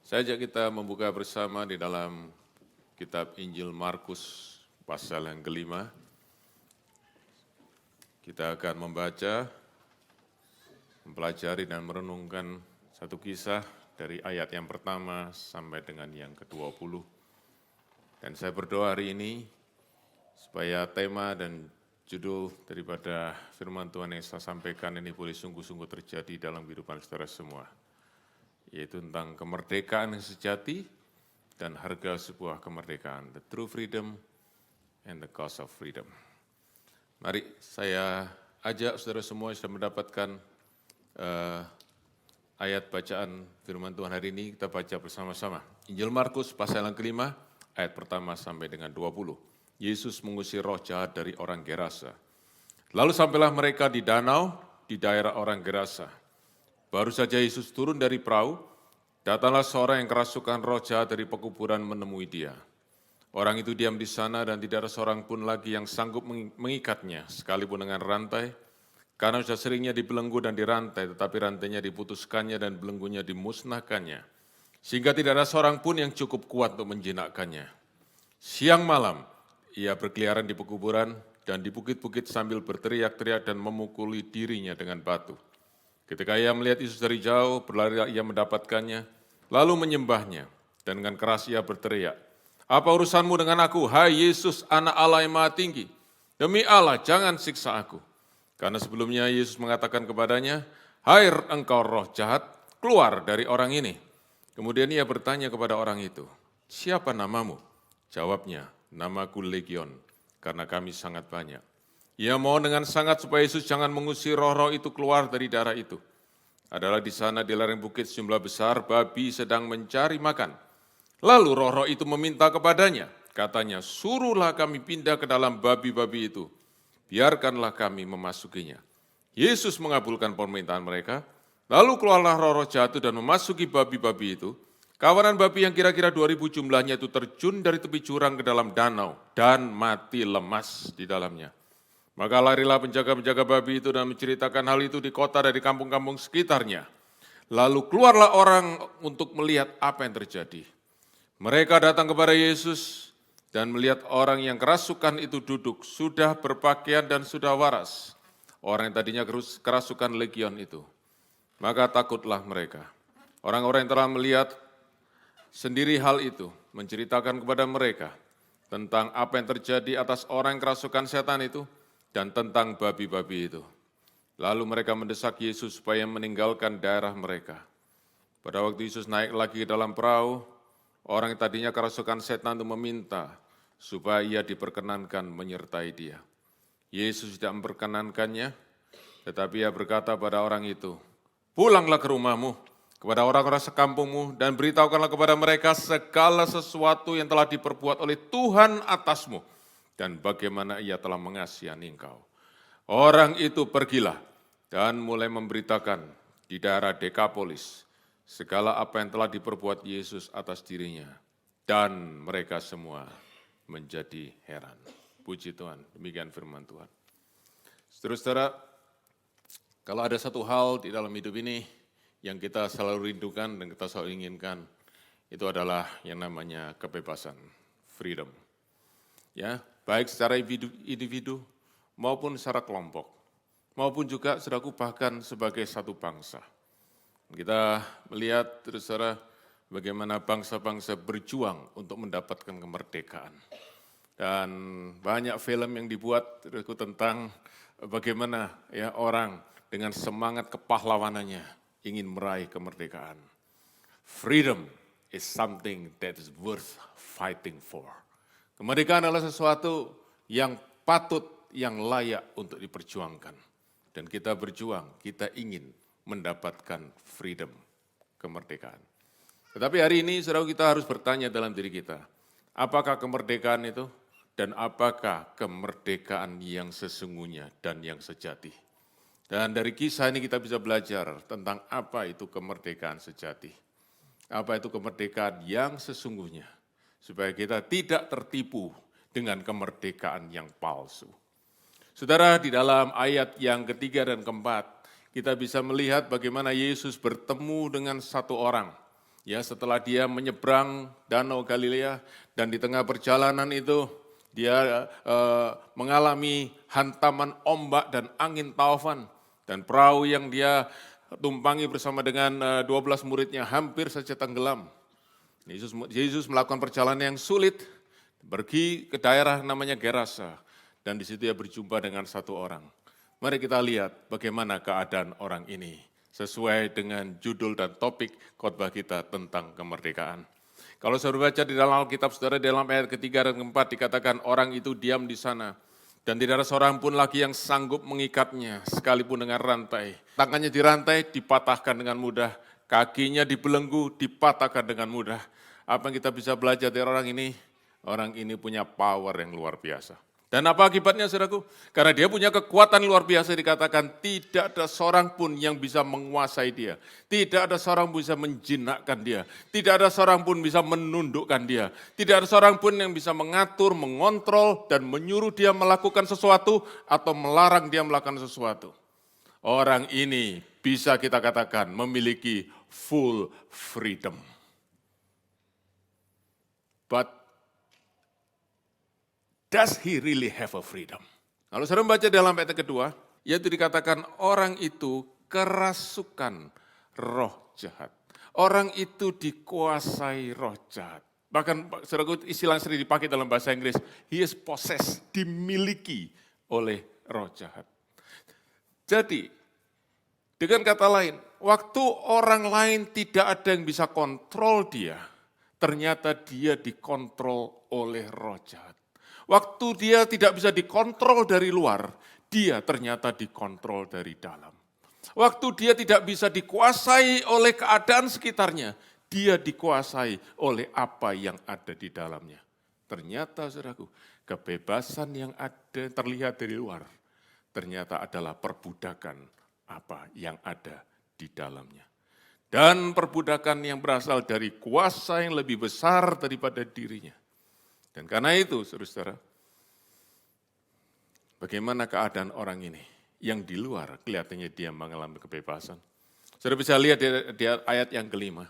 Saya ajak kita membuka bersama di dalam kitab Injil Markus pasal yang kelima. Kita akan membaca, mempelajari dan merenungkan satu kisah dari ayat yang pertama sampai dengan yang ke-20. Dan saya berdoa hari ini supaya tema dan judul daripada firman Tuhan yang saya sampaikan ini boleh sungguh-sungguh terjadi dalam kehidupan saudara semua, yaitu tentang kemerdekaan yang sejati dan harga sebuah kemerdekaan, the true freedom and the cost of freedom. Mari saya ajak saudara semua yang sudah mendapatkan ayat bacaan firman Tuhan hari ini, kita baca bersama-sama. Injil Markus pasal yang kelima, ayat pertama sampai dengan 20. Yesus mengusir roh jahat dari orang Gerasa. Lalu sampailah mereka di danau di daerah orang Gerasa. Baru saja Yesus turun dari perahu, datanglah seorang yang kerasukan roh jahat dari pekuburan menemui dia. Orang itu diam di sana dan tidak ada seorang pun lagi yang sanggup mengikatnya, sekalipun dengan rantai, karena sudah seringnya dibelenggu dan dirantai, tetapi rantainya diputuskannya dan belenggunya dimusnahkannya, sehingga tidak ada seorang pun yang cukup kuat untuk menjinakkannya. Siang malam, ia berkeliaran di pekuburan dan di bukit-bukit sambil berteriak-teriak dan memukuli dirinya dengan batu. Ketika ia melihat Yesus dari jauh, berlari ia mendapatkannya, lalu menyembahnya, dan dengan keras ia berteriak, "Apa urusanmu dengan aku, hai Yesus, anak Allah yang maha tinggi? Demi Allah, jangan siksa aku." Karena sebelumnya Yesus mengatakan kepadanya, "Hai engkau roh jahat, keluar dari orang ini." Kemudian ia bertanya kepada orang itu, "Siapa namamu?" Jawabnya, "Namaku Legion, karena kami sangat banyak." Ia mohon dengan sangat supaya Yesus jangan mengusir roh-roh itu keluar dari darah itu. Adalah di sana di lereng bukit sejumlah besar babi sedang mencari makan. Lalu roh-roh itu meminta kepadanya, katanya, "Suruhlah kami pindah ke dalam babi-babi itu, biarkanlah kami memasukinya." Yesus mengabulkan permintaan mereka, lalu keluarlah roh-roh jahat itu dan memasuki babi-babi itu. Kawanan babi yang kira-kira 2.000 jumlahnya itu terjun dari tepi jurang ke dalam danau dan mati lemas di dalamnya. Maka larilah penjaga-penjaga babi itu dan menceritakan hal itu di kota dan di kampung-kampung sekitarnya. Lalu keluarlah orang untuk melihat apa yang terjadi. Mereka datang kepada Yesus dan melihat orang yang kerasukan itu duduk, sudah berpakaian dan sudah waras. Orang yang tadinya kerasukan legion itu. Maka takutlah mereka. Orang-orang yang telah melihat sendiri hal itu menceritakan kepada mereka tentang apa yang terjadi atas orang yang kerasukan setan itu dan tentang babi-babi itu. Lalu mereka mendesak Yesus supaya meninggalkan daerah mereka. Pada waktu Yesus naik lagi ke dalam perahu, orang yang tadinya kerasukan setan itu meminta supaya ia diperkenankan menyertai dia. Yesus tidak memperkenankannya, tetapi ia berkata pada orang itu, "Pulanglah ke rumahmu, kepada orang-orang sekampungmu, dan beritahukanlah kepada mereka segala sesuatu yang telah diperbuat oleh Tuhan atasmu, dan bagaimana ia telah mengasihani engkau." Orang itu pergilah dan mulai memberitakan di daerah Dekapolis segala apa yang telah diperbuat Yesus atas dirinya, dan mereka semua menjadi heran. Puji Tuhan, demikian firman Tuhan. Saudara-saudara, kalau ada satu hal di dalam hidup ini yang kita selalu rindukan dan kita selalu inginkan, itu adalah yang namanya kebebasan, freedom. Ya, baik secara individu maupun secara kelompok, maupun juga saudaraku bahkan sebagai satu bangsa. Kita melihat terus saudara bagaimana bangsa-bangsa berjuang untuk mendapatkan kemerdekaan. Dan banyak film yang dibuat saudaraku tentang bagaimana ya orang dengan semangat kepahlawanannya ingin meraih kemerdekaan. Freedom is something that is worth fighting for. Kemerdekaan adalah sesuatu yang patut, yang layak untuk diperjuangkan. Dan kita berjuang, kita ingin mendapatkan freedom, kemerdekaan. Tetapi hari ini, saudara, kita harus bertanya dalam diri kita, apakah kemerdekaan itu dan apakah kemerdekaan yang sesungguhnya dan yang sejati? Dan dari kisah ini kita bisa belajar tentang apa itu kemerdekaan sejati. Apa itu kemerdekaan yang sesungguhnya. Supaya kita tidak tertipu dengan kemerdekaan yang palsu. Saudara, di dalam ayat yang ketiga dan keempat, kita bisa melihat bagaimana Yesus bertemu dengan satu orang Ya, setelah dia menyeberang Danau Galilea dan di tengah perjalanan itu dia mengalami hantaman ombak dan angin taufan dan perahu yang dia tumpangi bersama dengan 12 muridnya hampir saja tenggelam. Yesus melakukan perjalanan yang sulit, pergi ke daerah namanya Gerasa dan di situ dia berjumpa dengan satu orang. Mari kita lihat bagaimana keadaan orang ini sesuai dengan judul dan topik khotbah kita tentang kemerdekaan. Kalau saudara baca di dalam Alkitab, saudara, dalam ayat ketiga dan keempat dikatakan orang itu diam di sana. Dan tidak ada seorang pun lagi yang sanggup mengikatnya, sekalipun dengan rantai. Tangannya dirantai, dipatahkan dengan mudah. Kakinya dibelenggu, dipatahkan dengan mudah. Apa yang kita bisa belajar dari orang ini? Orang ini punya power yang luar biasa. Dan apa akibatnya, saudaraku? Karena dia punya kekuatan luar biasa, dikatakan tidak ada seorang pun yang bisa menguasai dia. Tidak ada seorang pun bisa menjinakkan dia. Tidak ada seorang pun bisa menundukkan dia. Tidak ada seorang pun yang bisa mengatur, mengontrol, dan menyuruh dia melakukan sesuatu atau melarang dia melakukan sesuatu. Orang ini bisa kita katakan memiliki full freedom. But does he really have a freedom? Kalau saudara membaca dalam ayat kedua, yaitu dikatakan orang itu kerasukan roh jahat. Orang itu dikuasai roh jahat. Bahkan saudara, istilah yang sering dipakai dalam bahasa Inggris, he is possessed, dimiliki oleh roh jahat. Jadi, dengan kata lain, waktu orang lain tidak ada yang bisa kontrol dia, ternyata dia dikontrol oleh roh jahat. Waktu dia tidak bisa dikontrol dari luar, dia ternyata dikontrol dari dalam. Waktu dia tidak bisa dikuasai oleh keadaan sekitarnya, dia dikuasai oleh apa yang ada di dalamnya. Ternyata, saudaraku, kebebasan yang ada terlihat dari luar, ternyata adalah perbudakan apa yang ada di dalamnya. Dan perbudakan yang berasal dari kuasa yang lebih besar daripada dirinya. Dan karena itu, saudara, bagaimana keadaan orang ini yang di luar kelihatannya dia mengalami kebebasan. Saudara bisa lihat di ayat yang kelima,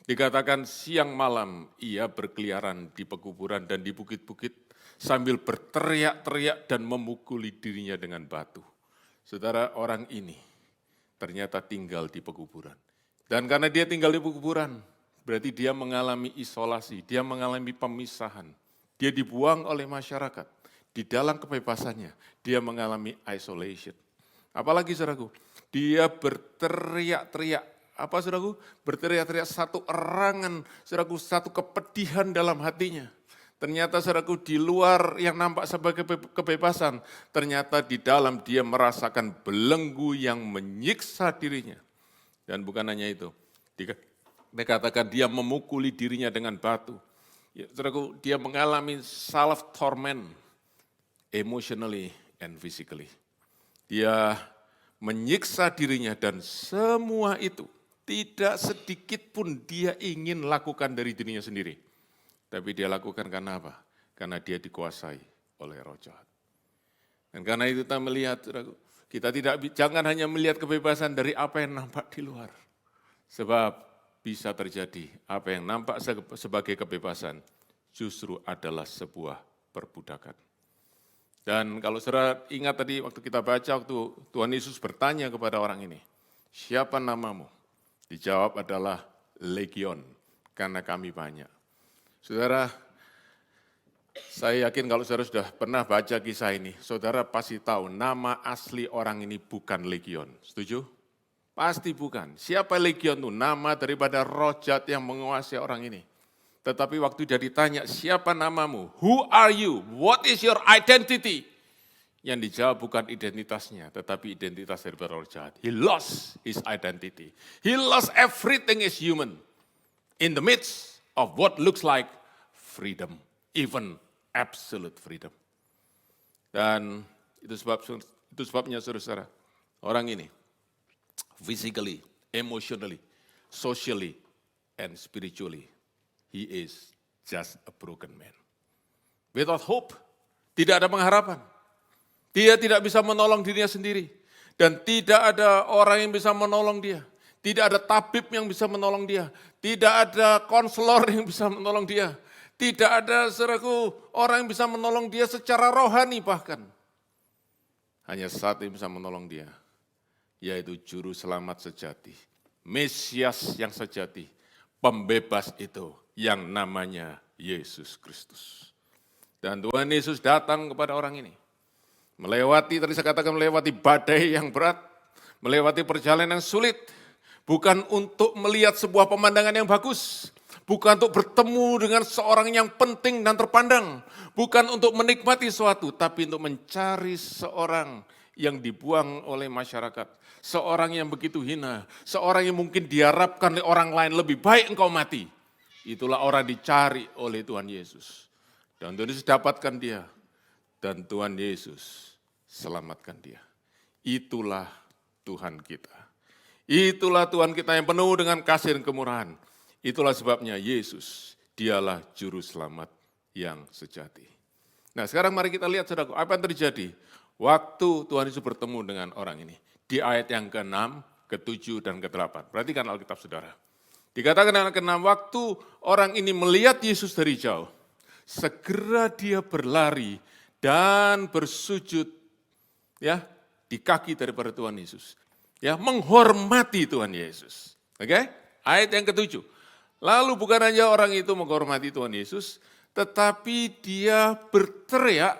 dikatakan siang malam ia berkeliaran di pekuburan dan di bukit-bukit sambil berteriak-teriak dan memukuli dirinya dengan batu. Saudara, orang ini ternyata tinggal di pekuburan. Dan karena dia tinggal di pekuburan, berarti dia mengalami isolasi, dia mengalami pemisahan. Dia dibuang oleh masyarakat. Di dalam kebebasannya, dia mengalami isolation. Apalagi, saudaraku, dia berteriak-teriak. Apa, saudaraku? Berteriak-teriak satu erangan, saudaraku, satu kepedihan dalam hatinya. Ternyata, saudaraku, di luar yang nampak sebagai kebebasan, ternyata di dalam dia merasakan belenggu yang menyiksa dirinya. Dan bukan hanya itu, dikatakan dia memukuli dirinya dengan batu. Ya, saudaraku, dia mengalami self-torment, emotionally and physically. Dia menyiksa dirinya dan semua itu tidak sedikit pun dia ingin lakukan dari dirinya sendiri. Tapi dia lakukan karena apa? Karena dia dikuasai oleh roh jahat. Dan karena itu kita melihat, saudaraku, kita jangan hanya melihat kebebasan dari apa yang nampak di luar. Sebab bisa terjadi apa yang nampak sebagai kebebasan justru adalah sebuah perbudakan. Dan kalau saudara ingat tadi waktu kita baca, waktu Tuhan Yesus bertanya kepada orang ini, siapa namamu? Dijawab adalah Legion, karena kami banyak. Saudara, saya yakin kalau saudara sudah pernah baca kisah ini, saudara pasti tahu nama asli orang ini bukan Legion. Setuju? Pasti bukan. Siapa Legion itu? Nama daripada roh jahat yang menguasai orang ini. Tetapi waktu dia ditanya, siapa namamu? Who are you? What is your identity? Yang dijawab bukan identitasnya, tetapi identitas daripada roh jahat. He lost his identity. He lost everything is human. In the midst of what looks like freedom. Even absolute freedom. Dan itu sebabnya saudara-saudara, orang ini physically, emotionally, socially, and spiritually, he is just a broken man. Without hope, tidak ada pengharapan. Dia tidak bisa menolong dirinya sendiri. Dan tidak ada orang yang bisa menolong dia. Tidak ada tabib yang bisa menolong dia. Tidak ada konselor yang bisa menolong dia. Tidak ada saudaraku orang yang bisa menolong dia secara rohani bahkan. Hanya satu yang bisa menolong dia, yaitu juru selamat sejati. Mesias yang sejati, pembebas itu yang namanya Yesus Kristus. Dan Tuhan Yesus datang kepada orang ini. Melewati, tadi saya katakan melewati badai yang berat, melewati perjalanan yang sulit. Bukan untuk melihat sebuah pemandangan yang bagus, bukan untuk bertemu dengan seorang yang penting dan terpandang, bukan untuk menikmati sesuatu, tapi untuk mencari seorang yang dibuang oleh masyarakat, seorang yang begitu hina, seorang yang mungkin diharapkan oleh orang lain lebih baik engkau mati. Itulah orang dicari oleh Tuhan Yesus. Dan Tuhan Yesus dapatkan dia, dan Tuhan Yesus selamatkan dia. Itulah Tuhan kita. Itulah Tuhan kita yang penuh dengan kasih dan kemurahan. Itulah sebabnya Yesus, dialah juru selamat yang sejati. Nah sekarang mari kita lihat saudaraku, apa yang terjadi waktu Tuhan Yesus bertemu dengan orang ini. Di ayat yang ke-6, ke-7, dan ke-8. Perhatikan Alkitab saudara. Dikatakan yang ke-6, waktu orang ini melihat Yesus dari jauh, segera dia berlari dan bersujud ya di kaki daripada Tuhan Yesus. Ya, menghormati Tuhan Yesus. Oke? Ayat yang ke-7. Lalu bukan hanya orang itu menghormati Tuhan Yesus, tetapi dia berteriak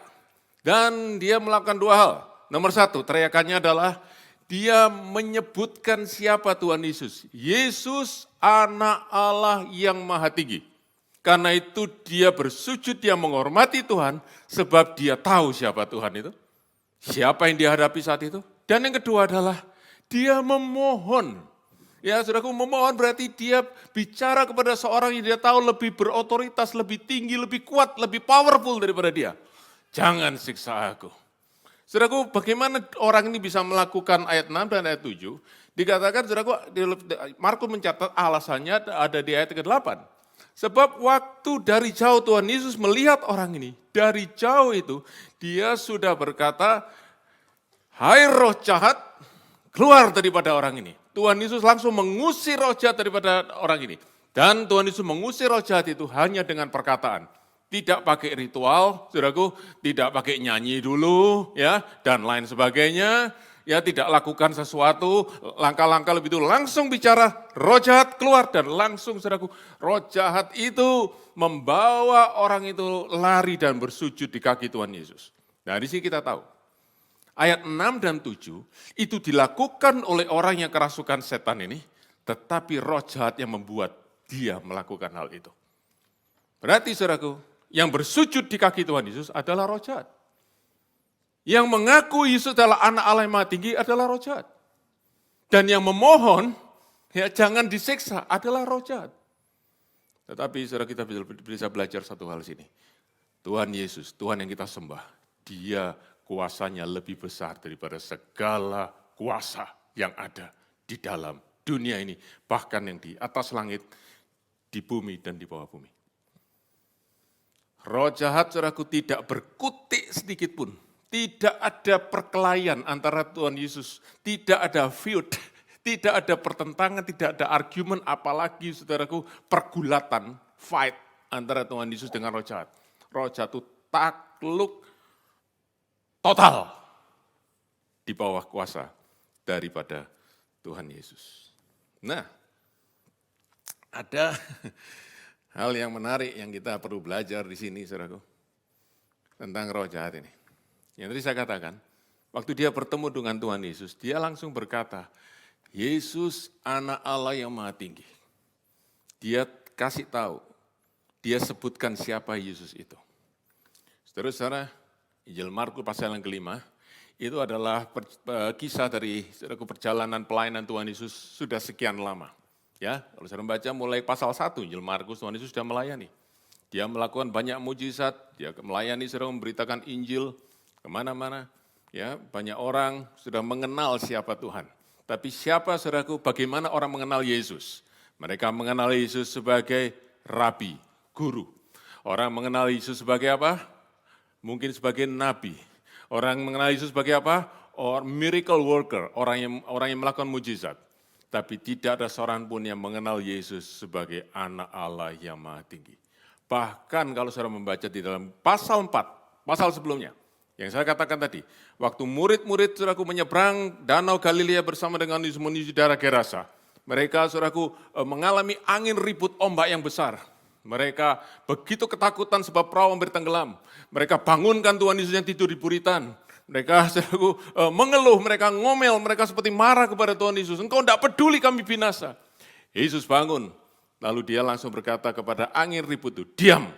dan dia melakukan dua hal. Nomor satu, teriakannya adalah dia menyebutkan siapa Tuhan Yesus. Yesus anak Allah yang maha tinggi. Karena itu dia bersujud, dia menghormati Tuhan, sebab dia tahu siapa Tuhan itu. Siapa yang dihadapi saat itu. Dan yang kedua adalah dia memohon. Ya saudaraku, memohon berarti dia bicara kepada seorang yang dia tahu lebih berotoritas, lebih tinggi, lebih kuat, lebih powerful daripada dia. Jangan siksa aku. Saudaraku, bagaimana orang ini bisa melakukan ayat 6 dan ayat 7? Dikatakan, saudaraku, Markus mencatat alasannya ada di ayat ke-8. Sebab waktu dari jauh Tuhan Yesus melihat orang ini, dari jauh itu dia sudah berkata, hai roh jahat, keluar daripada orang ini. Tuhan Yesus langsung mengusir roh jahat daripada orang ini. Dan Tuhan Yesus mengusir roh jahat itu hanya dengan perkataan. Tidak pakai ritual, saudaraku, tidak pakai nyanyi dulu, ya, dan lain sebagainya. Ya, tidak lakukan sesuatu, langkah-langkah lebih dulu. Langsung bicara, roh jahat keluar, dan langsung, saudaraku, roh jahat itu membawa orang itu lari dan bersujud di kaki Tuhan Yesus. Nah, di sini kita tahu. Ayat 6 dan 7 itu dilakukan oleh orang yang kerasukan setan ini, tetapi roh jahat yang membuat dia melakukan hal itu. Berarti saudaraku, yang bersujud di kaki Tuhan Yesus adalah roh jahat. Yang mengaku Yesus adalah anak Allah yang maha tinggi adalah roh jahat. Dan yang memohon, ya jangan disiksa adalah roh jahat. Tetapi saudara kita bisa belajar satu hal sini. Tuhan Yesus, Tuhan yang kita sembah, dia kuasanya lebih besar daripada segala kuasa yang ada di dalam dunia ini. Bahkan yang di atas langit, di bumi dan di bawah bumi. Roh jahat, saudaraku, tidak berkutik sedikit pun. Tidak ada perkelahian antara Tuhan Yesus. Tidak ada feud, tidak ada pertentangan, tidak ada argumen, apalagi saudaraku pergulatan, fight antara Tuhan Yesus dengan roh jahat. Roh jahat itu takluk total di bawah kuasa daripada Tuhan Yesus. Nah, ada hal yang menarik yang kita perlu belajar di sini, saudaraku, tentang roh jahat ini. Yang tadi saya katakan, waktu dia bertemu dengan Tuhan Yesus, dia langsung berkata, Yesus anak Allah yang maha tinggi. Dia kasih tahu, dia sebutkan siapa Yesus itu. Saudara-saudara, Injil Markus pasal yang ke-5, itu adalah kisah dari perjalanan pelayanan Tuhan Yesus sudah sekian lama. Ya, kalau saya membaca mulai pasal 1 Injil Markus, Tuhan Yesus sudah melayani. Dia melakukan banyak mujizat, dia melayani, sudah memberitakan Injil kemana-mana. Ya, banyak orang sudah mengenal siapa Tuhan. Tapi siapa, saudaraku, bagaimana orang mengenal Yesus? Mereka mengenal Yesus sebagai rabi, guru. Orang mengenal Yesus sebagai apa? Mungkin sebagai nabi. Orang mengenal Yesus sebagai apa? Miracle worker, orang yang melakukan mujizat. Tapi tidak ada seorang pun yang mengenal Yesus sebagai anak Allah yang maha tinggi. Bahkan kalau saudara membaca di dalam pasal 4, pasal sebelumnya, yang saya katakan tadi, waktu murid-murid saudaraku menyeberang danau Galilea bersama dengan Yesus menuju daerah Gerasa, mereka saudaraku mengalami angin ribut ombak yang besar. Mereka begitu ketakutan sebab perahu hampir tenggelam. Mereka bangunkan Tuhan Yesus yang tidur di buritan. Mereka mengeluh, mereka ngomel, mereka seperti marah kepada Tuhan Yesus. Engkau tidak peduli kami binasa. Yesus bangun, lalu dia langsung berkata kepada angin ribut itu, diam,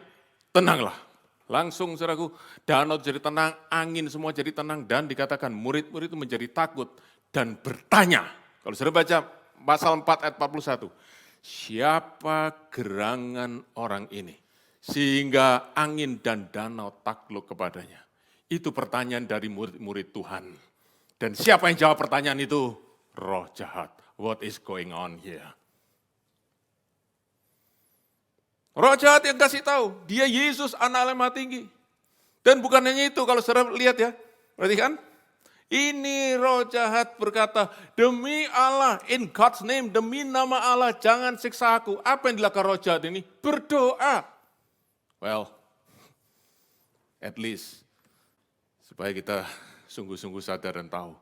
tenanglah. Langsung saudaraku, danau jadi tenang, angin semua jadi tenang, dan dikatakan murid-murid itu menjadi takut dan bertanya. Kalau saudara baca pasal 4 ayat 41, siapa gerangan orang ini? Sehingga angin dan danau takluk kepadanya. Itu pertanyaan dari murid-murid Tuhan. Dan siapa yang jawab pertanyaan itu? Roh jahat. What is going on here? Roh jahat yang kasih tahu, dia Yesus anak Allah yang maha tinggi. Dan bukan hanya itu, kalau saudara lihat ya, perhatikan. Ini roh jahat berkata, demi Allah, in God's name, demi nama Allah, jangan siksa aku. Apa yang dilakukan roh jahat ini? Berdoa. Well, at least supaya kita sungguh-sungguh sadar dan tahu.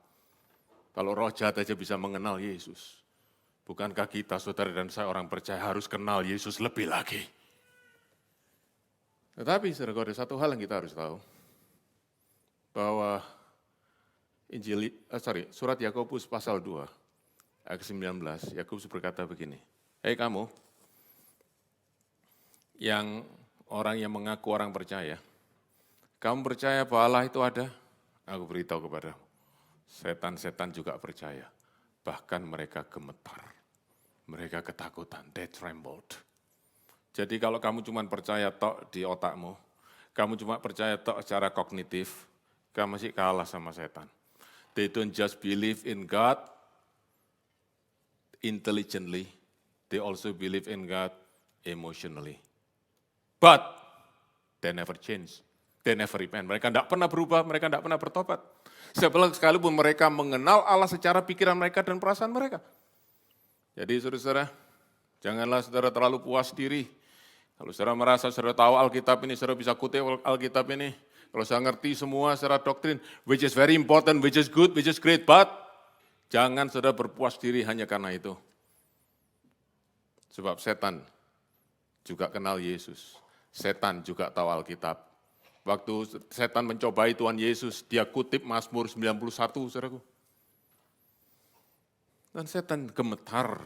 Kalau roh jahat aja bisa mengenal Yesus. Bukankah kita, saudara dan saya orang percaya, harus kenal Yesus lebih lagi? Tetapi saudara, ada satu hal yang kita harus tahu. Bahwa surat Yakobus pasal 2, ayat 19, Yakobus berkata begini. Hei kamu, yang orang yang mengaku orang percaya, kamu percaya bahwa Allah itu ada? Aku beritahu kepadamu, setan-setan juga percaya. Bahkan mereka gemetar, mereka ketakutan, they trembled. Jadi kalau kamu cuma percaya tok di otakmu, kamu cuma percaya tok secara kognitif, kamu masih kalah sama setan. They don't just believe in God intelligently, they also believe in God emotionally. But they never change. They never repent. Mereka tidak pernah berubah, mereka tidak pernah bertobat. Sekalipun mereka mengenal Allah secara pikiran mereka dan perasaan mereka. Jadi saudara-saudara, janganlah saudara terlalu puas diri. Kalau saudara merasa saudara tahu Alkitab ini, saudara bisa kutip Alkitab ini. Kalau saya ngerti semua secara doktrin, which is very important, which is good, which is great, but jangan saudara berpuas diri hanya karena itu. Sebab setan juga kenal Yesus. Setan juga tahu Alkitab. Waktu setan mencobai Tuhan Yesus, dia kutip Mazmur 91, saudaraku. Dan setan gemetar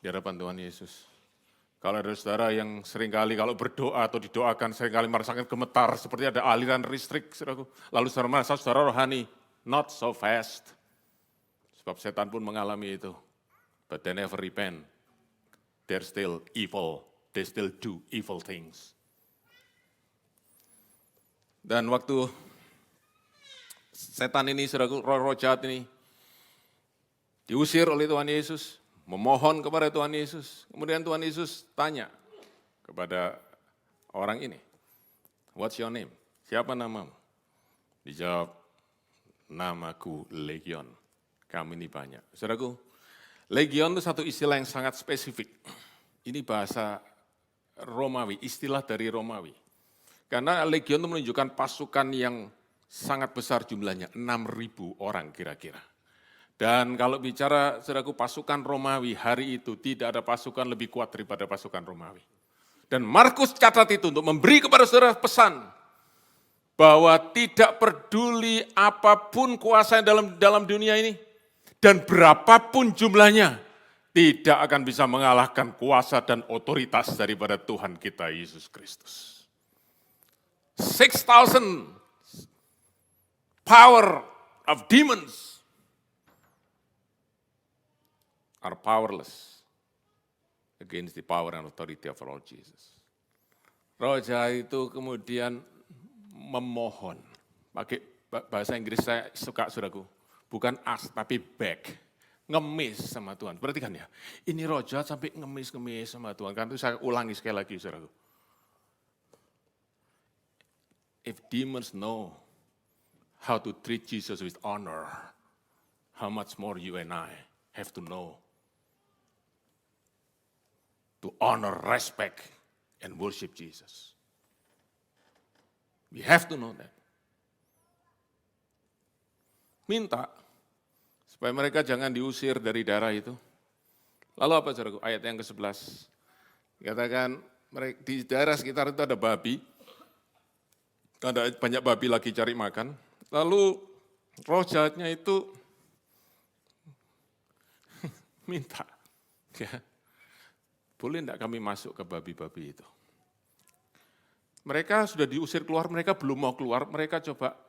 di hadapan Tuhan Yesus. Kalau ada saudara yang seringkali kalau berdoa atau didoakan seringkali merasakan gemetar, seperti ada aliran listrik, saudaraku. Lalu saudara merasa saudara rohani, not so fast. Sebab setan pun mengalami itu. But they never repent. They're still evil. They still do evil things. Dan waktu setan ini, saudaraku, roh jahat ini diusir oleh Tuhan Yesus, memohon kepada Tuhan Yesus. Kemudian Tuhan Yesus tanya kepada orang ini, what's your name? Siapa namamu? Dijawab, namaku Legion. Kami ini banyak. Saudaraku, Legion itu satu istilah yang sangat spesifik. Ini bahasa Romawi, istilah dari Romawi. Karena Legion itu menunjukkan pasukan yang sangat besar jumlahnya, 6.000 orang kira-kira. Dan kalau bicara, saudaraku, pasukan Romawi hari itu tidak ada pasukan lebih kuat daripada pasukan Romawi. Dan Markus catat itu untuk memberi kepada saudara pesan bahwa tidak peduli apapun kuasa dalam dunia ini dan berapapun jumlahnya, tidak akan bisa mengalahkan kuasa dan otoritas daripada Tuhan kita Yesus Kristus. 6,000 power of demons are powerless against the power and authority of our Lord Jesus. Roh jahat itu kemudian memohon, pakai bahasa Inggris saya suka, saudaraku, bukan ask tapi beg, ngemis sama Tuhan. Perhatikan ya, ini roh jahat sampai ngemis-ngemis sama Tuhan. Kan itu saya ulangi sekali lagi, saudaraku. If demons know how to treat Jesus with honor, how much more you and I have to know to honor, respect, and worship Jesus. We have to know that. Minta supaya mereka jangan diusir dari daerah itu. Lalu apa saudaraku? Ayat yang ke-11. Katakan di daerah sekitar itu ada babi. Ada banyak babi lagi cari makan. Lalu roh jahatnya itu minta. Ya, boleh enggak kami masuk ke babi-babi itu? Mereka sudah diusir keluar, mereka belum mau keluar, mereka coba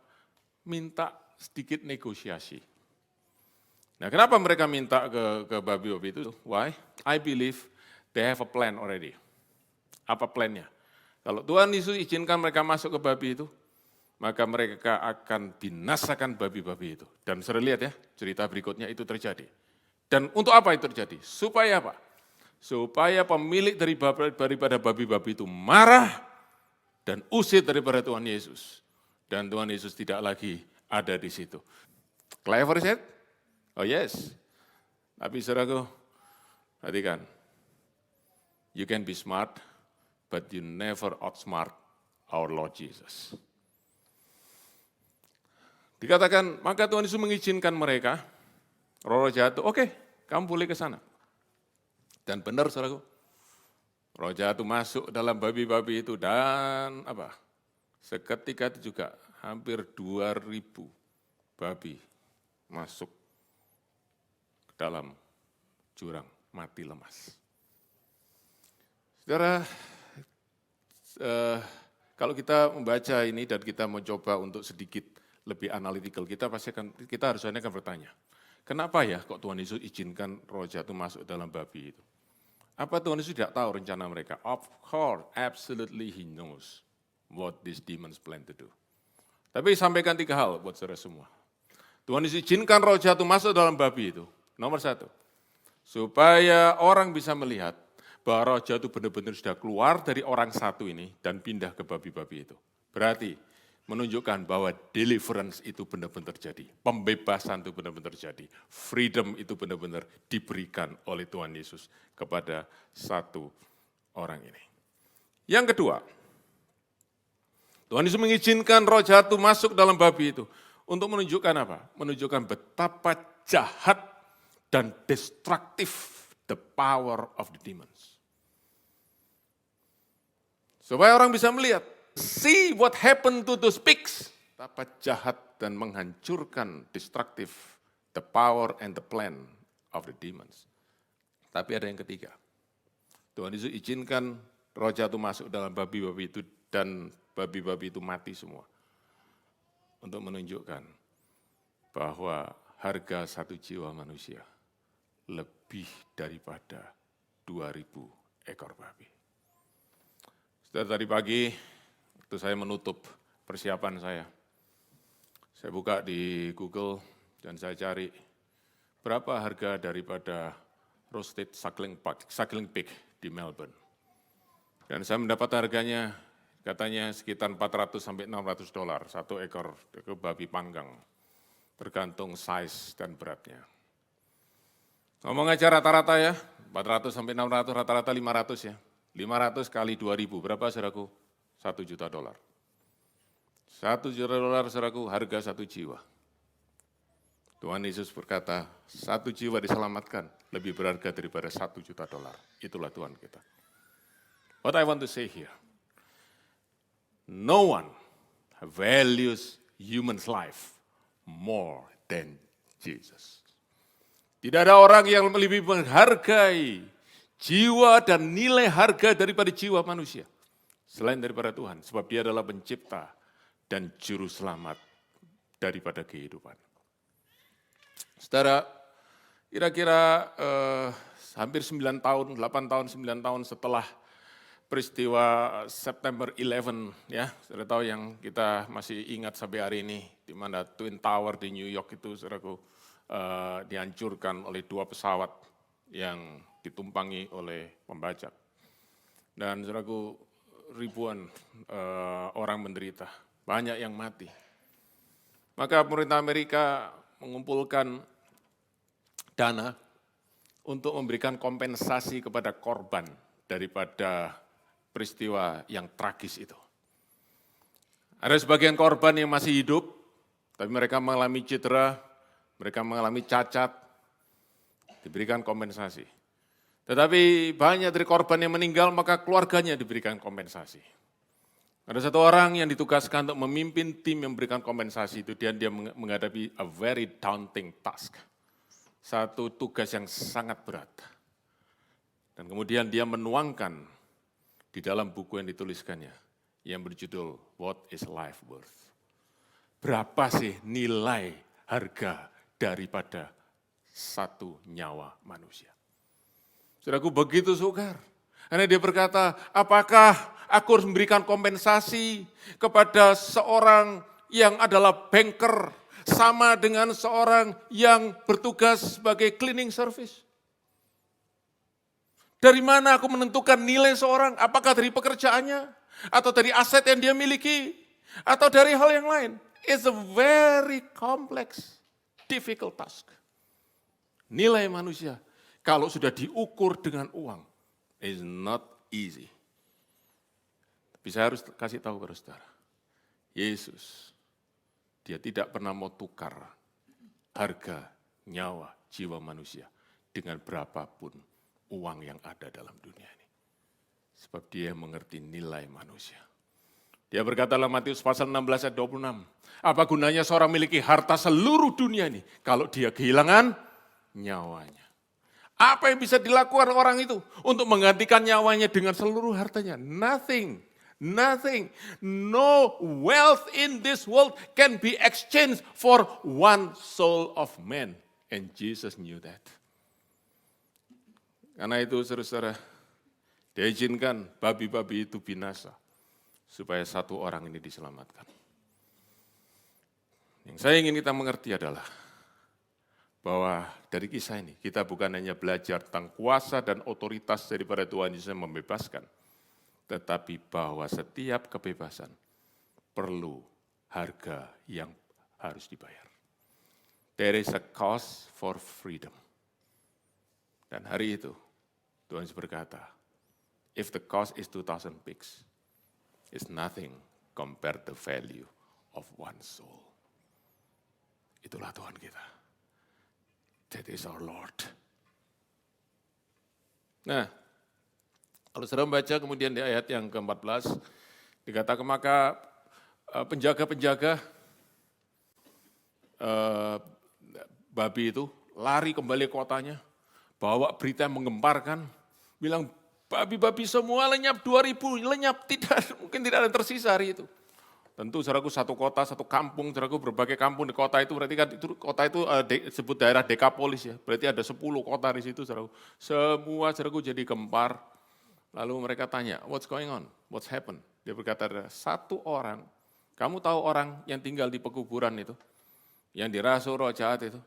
minta sedikit negosiasi. Nah, kenapa mereka minta ke babi-babi itu? Why? I believe they have a plan already. Apa plannya? Kalau Tuhan Yesus izinkan mereka masuk ke babi itu, maka mereka akan binasakan babi-babi itu. Dan saudara lihat ya, cerita berikutnya itu terjadi. Dan untuk apa itu terjadi? Supaya apa? Supaya pemilik daripada babi-babi itu marah dan usir daripada Tuhan Yesus. Dan Tuhan Yesus tidak lagi ada di situ. Clever said? Oh yes. Tapi saudaraku, perhatikan. You can be smart, but you never outsmart our Lord Jesus. Dikatakan, maka Tuhan Yesus mengizinkan mereka, roh jahat itu, oke, kamu boleh ke sana. Dan benar saudaraku, roh jahat itu masuk dalam babi-babi itu dan apa? Seketika itu juga hampir 2.000 babi masuk ke dalam jurang mati lemas. Saudara, kalau kita membaca ini dan kita mencoba untuk sedikit lebih analitikal, kita harusnya akan bertanya, kenapa ya kok Tuhan Yesus izinkan roh jahat itu masuk dalam babi itu? Apa Tuhan Yesus tidak tahu rencana mereka? Of course, absolutely He knows what these demons plan to do. Tapi sampaikan 3 hal buat saudara semua. Tuhan Yesus izinkan roh jahat itu masuk dalam babi itu. Nomor 1, supaya orang bisa melihat bahwa roh jahat itu benar-benar sudah keluar dari orang satu ini dan pindah ke babi-babi itu. Berarti menunjukkan bahwa deliverance itu benar-benar terjadi. Pembebasan itu benar-benar terjadi. Freedom itu benar-benar diberikan oleh Tuhan Yesus kepada satu orang ini. Yang kedua, Tuhan Yesus mengizinkan roh jahat itu masuk dalam babi itu. Untuk menunjukkan apa? Menunjukkan betapa jahat dan destruktif the power of the demons. Supaya orang bisa melihat, see what happened to those pigs. Betapa jahat dan menghancurkan, destruktif, the power and the plan of the demons. Tapi ada yang ketiga. Tuhan Yesus izinkan roh jahat itu masuk dalam babi-babi itu dan babi-babi itu mati semua. Untuk menunjukkan bahwa harga satu jiwa manusia lebih daripada 2.000 ekor babi. Setelah tadi pagi, waktu saya menutup persiapan saya buka di Google dan saya cari berapa harga daripada roasted suckling pig di Melbourne. Dan saya mendapat harganya katanya sekitar $400-600 satu ekor babi panggang, tergantung size dan beratnya. Ngomong aja rata-rata ya, 400-600, rata-rata 500 ya. 500 kali 2.000, berapa saudaraku? $1 juta. $1 juta saudaraku, harga 1 jiwa. Tuhan Yesus berkata, 1 jiwa diselamatkan lebih berharga daripada $1 juta. Itulah Tuhan kita. What I want to say here, no one values human's life more than Jesus. Tidak ada orang yang lebih menghargai jiwa dan nilai harga daripada jiwa manusia. Selain daripada Tuhan, sebab Dia adalah pencipta dan juru selamat daripada kehidupan. Saudara, kira-kira hampir 9 tahun, 8 tahun, 9 tahun setelah peristiwa September 11, ya, saudara tahu yang kita masih ingat sampai hari ini, di mana Twin Tower di New York itu, saudaraku, dihancurkan oleh 2 pesawat yang ditumpangi oleh pembajak. Dan saudaraku, ribuan orang menderita, banyak yang mati. Maka pemerintah Amerika mengumpulkan dana untuk memberikan kompensasi kepada korban daripada peristiwa yang tragis itu. Ada sebagian korban yang masih hidup, tapi mereka mengalami cedera, mereka mengalami cacat, diberikan kompensasi. Tetapi banyak dari korban yang meninggal, maka keluarganya diberikan kompensasi. Ada satu orang yang ditugaskan untuk memimpin tim yang memberikan kompensasi itu, dia menghadapi a very daunting task. Satu tugas yang sangat berat. Dan kemudian dia menuangkan di dalam buku yang dituliskannya, yang berjudul What is Life Worth? Berapa sih nilai harga daripada satu nyawa manusia? Saudaraku, begitu sukar. Karena dia berkata, apakah aku harus memberikan kompensasi kepada seorang yang adalah banker, sama dengan seorang yang bertugas sebagai cleaning service? Dari mana aku menentukan nilai seorang? Apakah dari pekerjaannya? Atau dari aset yang dia miliki? Atau dari hal yang lain? It's a very complex, difficult task. Nilai manusia, kalau sudah diukur dengan uang, is not easy. Tapi saya harus kasih tahu kepada saudara, Yesus, dia tidak pernah mau tukar harga nyawa jiwa manusia dengan berapapun uang yang ada dalam dunia ini. Sebab dia mengerti nilai manusia. Dia berkata dalam Matius pasal 16 ayat 26, apa gunanya seorang memiliki harta seluruh dunia ini kalau dia kehilangan nyawanya? Apa yang bisa dilakukan orang itu untuk menggantikan nyawanya dengan seluruh hartanya? Nothing. Nothing. No wealth in this world can be exchanged for one soul of man. And Jesus knew that. Karena itu saudara-saudara, diizinkan babi-babi itu binasa supaya satu orang ini diselamatkan. Yang saya ingin kita mengerti adalah bahwa dari kisah ini kita bukan hanya belajar tentang kuasa dan otoritas daripada Tuhan Yesus yang membebaskan, tetapi bahwa setiap kebebasan perlu harga yang harus dibayar. There is a cost for freedom. Dan hari itu Tuhan Yesus berkata, if the cost is 2,000 pigs, it's nothing compared the value of one soul. Itulah Tuhan kita. That is our Lord. Nah, kalau saudara membaca kemudian di ayat yang ke-14, dikatakan maka penjaga-penjaga babi itu lari kembali ke kotanya, bawa berita yang menggemparkan, bilang babi-babi semua lenyap 2.000, lenyap, mungkin tidak ada yang tersisa hari itu. Tentu saudaraku satu kota, satu kampung, saudaraku berbagai kampung di kota itu, berarti kan itu, kota itu disebut daerah Dekapolis ya, berarti ada 10 kota di situ saudaraku. Semua saudaraku jadi gempar, lalu mereka tanya, what's going on, what's happened? Dia berkata, ada satu orang, kamu tahu orang yang tinggal di pekuburan itu, yang dirasuh roh jahat itu,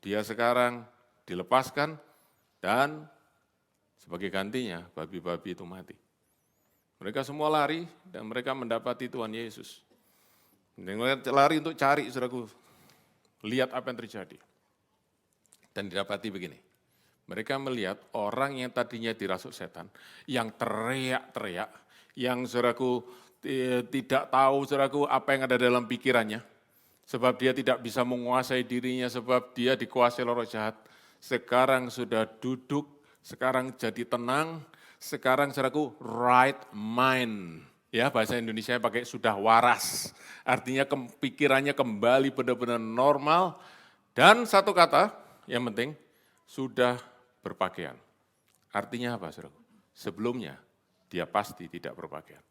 dia sekarang dilepaskan dan sebagai gantinya babi-babi itu mati. Mereka semua lari dan mereka mendapati Tuhan Yesus. Mereka lari untuk cari, saudaraku, lihat apa yang terjadi. Dan didapati begini, mereka melihat orang yang tadinya dirasuk setan, yang teriak-teriak, yang saudaraku tidak tahu saudaraku apa yang ada dalam pikirannya, sebab dia tidak bisa menguasai dirinya, sebab dia dikuasai oleh roh jahat. Sekarang sudah duduk, sekarang jadi tenang, sekarang saudaraku right mind. Ya, bahasa Indonesia pakai sudah waras. Artinya pikirannya kembali benar-benar normal. Dan satu kata yang penting, sudah berpakaian. Artinya apa saudaraku? Sebelumnya dia pasti tidak berpakaian.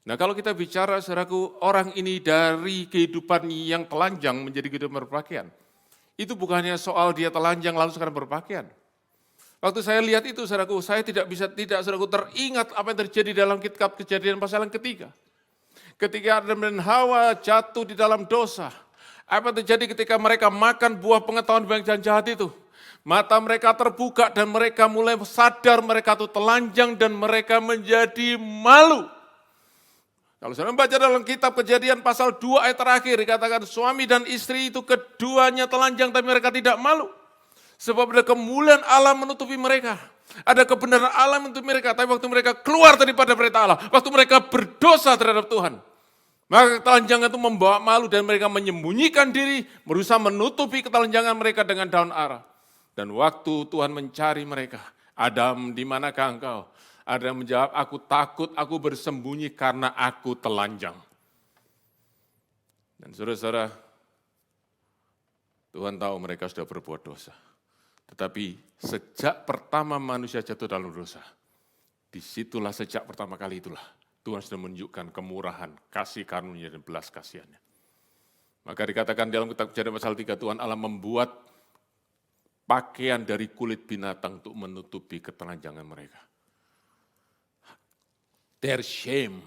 Nah kalau kita bicara saudaraku, orang ini dari kehidupan yang telanjang menjadi kehidupan berpakaian. Itu bukannya soal dia telanjang lalu sekarang berpakaian. Waktu saya lihat itu, saudaraku, saya tidak saudaraku, teringat apa yang terjadi dalam kitab Kejadian pasal yang ketiga. Ketika Adam dan Hawa jatuh di dalam dosa, apa yang terjadi ketika mereka makan buah pengetahuan baik dan jahat itu? Mata mereka terbuka dan mereka mulai sadar mereka itu telanjang dan mereka menjadi malu. Kalau saudara membaca dalam kitab Kejadian pasal 2 ayat terakhir, dikatakan suami dan istri itu keduanya telanjang tapi mereka tidak malu. Sebab ada kemuliaan Allah menutupi mereka. Ada kebenaran Allah menutupi mereka. Tapi waktu mereka keluar daripada perintah Allah, waktu mereka berdosa terhadap Tuhan, maka ketelanjangan itu membawa malu dan mereka menyembunyikan diri, berusaha menutupi ketelanjangan mereka dengan daun ara. Dan waktu Tuhan mencari mereka, Adam, di manakah engkau? Ada yang menjawab, aku takut, aku bersembunyi karena aku telanjang. Dan saudara-saudara, Tuhan tahu mereka sudah berbuat dosa. Tetapi sejak pertama manusia jatuh dalam dosa, disitulah sejak pertama kali itulah Tuhan sudah menunjukkan kemurahan, kasih karunia dan belas kasihannya. Maka dikatakan dalam kitab Kejadian pasal 3, Tuhan Allah membuat pakaian dari kulit binatang untuk menutupi ketelanjangan mereka. Their shame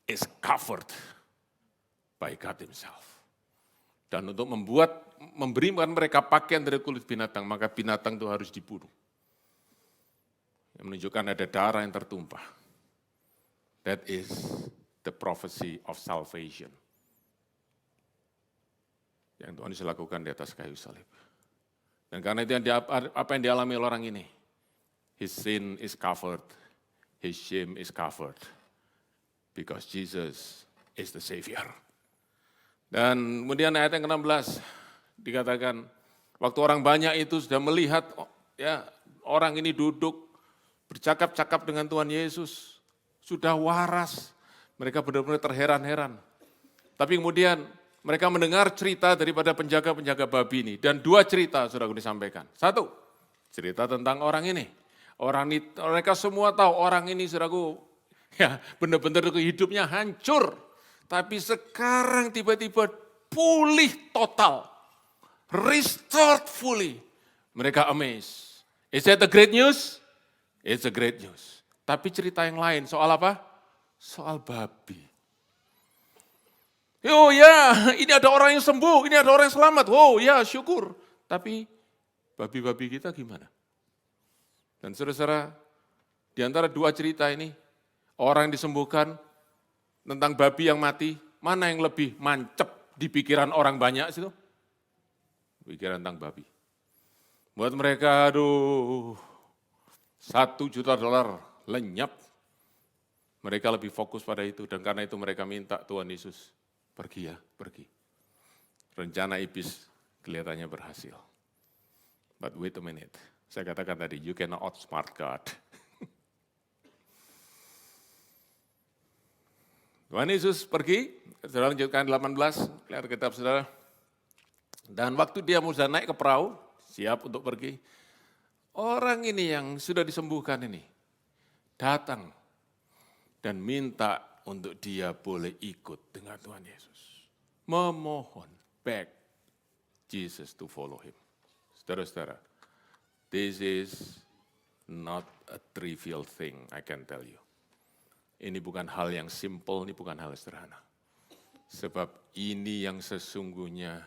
is covered by God Himself. Dan untuk memberikan mereka pakaian dari kulit binatang, maka binatang itu harus dibunuh. Yang menunjukkan ada darah yang tertumpah. That is the prophecy of salvation. Yang Tuhan Yesus lakukan di atas kayu salib. Dan karena itu apa yang dialami oleh orang ini, his sin is covered, his shame is covered, because Jesus is the Savior. Dan kemudian ayat yang ke-16 dikatakan, waktu orang banyak itu sudah melihat ya orang ini duduk bercakap-cakap dengan Tuhan Yesus, sudah waras, mereka benar-benar terheran-heran. Tapi kemudian mereka mendengar cerita daripada penjaga-penjaga babi ini. Dan 2 cerita sudah aku disampaikan. 1, cerita tentang orang ini. Mereka semua tahu orang ini saudaraku, ya benar-benar hidupnya hancur. Tapi sekarang tiba-tiba pulih total. Restored fully. Mereka amazed. Is that the great news? It's a great news. Tapi cerita yang lain soal apa? Soal babi. Oh ya, ini ada orang yang sembuh, ini ada orang yang selamat. Oh ya, syukur. Tapi babi-babi kita gimana? Dan saudara-saudara, di antara 2 cerita ini, orang yang disembuhkan tentang babi yang mati, mana yang lebih mancep di pikiran orang banyak situ? Pikiran tentang babi. Buat mereka, aduh, $1 juta lenyap. Mereka lebih fokus pada itu, dan karena itu mereka minta Tuhan Yesus, pergi ya, pergi. Rencana iblis kelihatannya berhasil. But wait a minute, saya katakan tadi, you cannot outsmart God. Tuhan Yesus pergi, saudara lanjutkan 18, lihat kitab saudara. Dan waktu dia sudah naik ke perahu, siap untuk pergi, orang ini yang sudah disembuhkan ini, datang dan minta untuk dia boleh ikut dengan Tuhan Yesus. Memohon, beg Jesus to follow him. Saudara-saudara, this is not a trivial thing, I can tell you. Ini bukan hal yang simple, ini bukan hal sederhana. Sebab ini yang sesungguhnya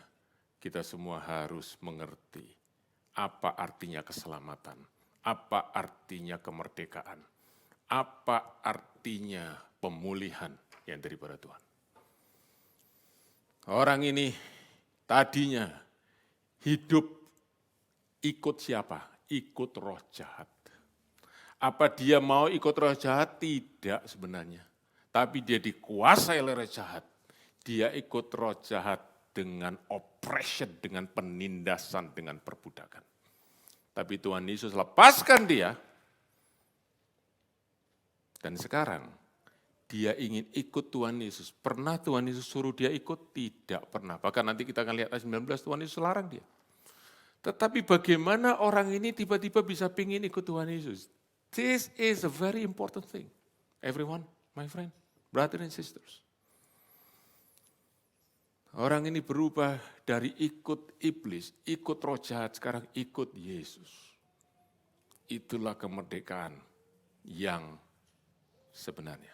kita semua harus mengerti. Apa artinya keselamatan? Apa artinya kemerdekaan? Apa artinya pemulihan yang daripada Tuhan? Orang ini tadinya hidup ikut siapa? Ikut roh jahat. Apa dia mau ikut roh jahat? Tidak sebenarnya. Tapi dia dikuasai oleh roh jahat. Dia ikut roh jahat dengan oppression, dengan penindasan, dengan perbudakan. Tapi Tuhan Yesus lepaskan dia. Dan sekarang dia ingin ikut Tuhan Yesus. Pernah Tuhan Yesus suruh dia ikut? Tidak pernah. Bahkan nanti kita akan lihat ayat 19, Tuhan Yesus larang dia. Tetapi bagaimana orang ini tiba-tiba bisa pingin ikut Tuhan Yesus? This is a very important thing. Everyone, my friend, brother and sisters. Orang ini berubah dari ikut iblis, ikut roh jahat, sekarang ikut Yesus. Itulah kemerdekaan yang sebenarnya.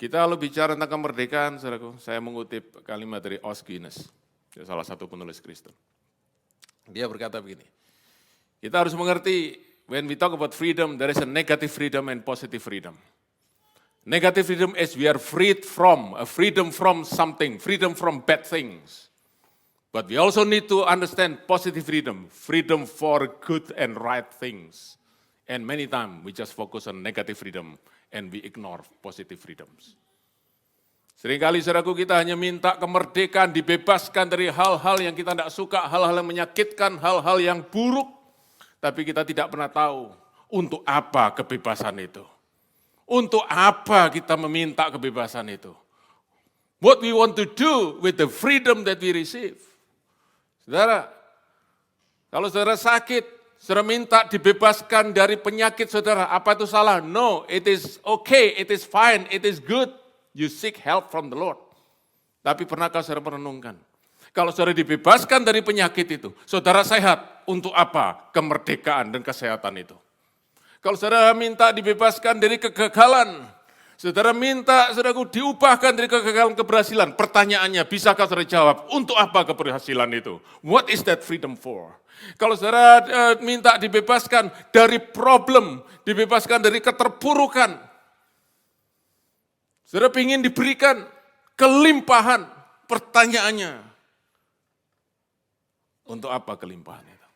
Kita kalau bicara tentang kemerdekaan, saudaraku, saya mengutip kalimat dari Os Guinness, salah satu penulis Kristen. Dia berkata begini, kita harus mengerti, when we talk about freedom, there is a negative freedom and positive freedom. Negative freedom is we are freed from, a freedom from something, freedom from bad things. But we also need to understand positive freedom, freedom for good and right things. And many times we just focus on negative freedom and we ignore positive freedoms. Seringkali saudaraku kita hanya minta kemerdekaan, dibebaskan dari hal-hal yang kita tidak suka, hal-hal yang menyakitkan, hal-hal yang buruk. Tapi kita tidak pernah tahu untuk apa kebebasan itu. Untuk apa kita meminta kebebasan itu. What we want to do with the freedom that we receive. Saudara, kalau saudara sakit, saudara minta dibebaskan dari penyakit saudara, apa itu salah? No, it is okay, it is fine, it is good. You seek help from the Lord. Tapi pernahkah saudara merenungkan? Kalau saudara dibebaskan dari penyakit itu, saudara sehat, untuk apa kemerdekaan dan kesehatan itu? Kalau saudara minta dibebaskan dari kegagalan, saudara minta saudaraku diubahkan dari kegagalan keberhasilan. Pertanyaannya, bisakah saudara jawab, untuk apa keberhasilan itu? What is that freedom for? Kalau saudara minta dibebaskan dari problem, dibebaskan dari keterpurukan, saudara ingin diberikan kelimpahan. Pertanyaannya, untuk apa kelimpahan itu?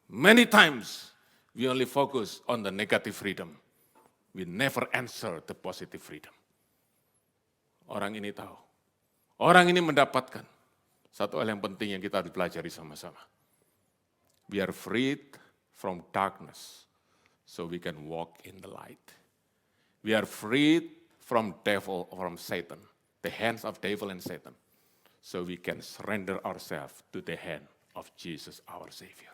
Many times we only focus on the negative freedom. We never answer the positive freedom. Orang ini tahu. Orang ini mendapatkan satu hal yang penting yang kita harus pelajari sama-sama. We are freed from darkness so we can walk in the light. We are freed from devil, from Satan, the hands of devil and Satan, so we can surrender ourselves to the hand of Jesus our Savior.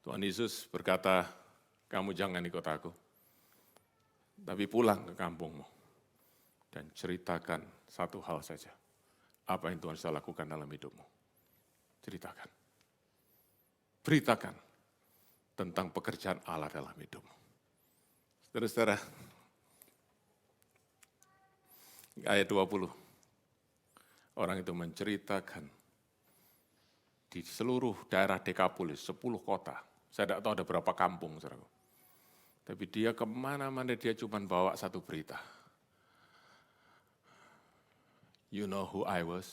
Tuhan Yesus berkata, kamu jangan ikut aku, tapi pulang ke kampungmu dan ceritakan satu hal saja. Apa yang Tuhan sudah lakukan dalam hidupmu. Ceritakan. Beritakan tentang pekerjaan Allah dalam hidupmu. Saudara-saudara, ayat 20, orang itu menceritakan di seluruh daerah Dekapolis, 10 kota. Saya tidak tahu ada berapa kampung, saudara. Tapi dia kemana-mana dia cuma bawa satu berita. You know who I was,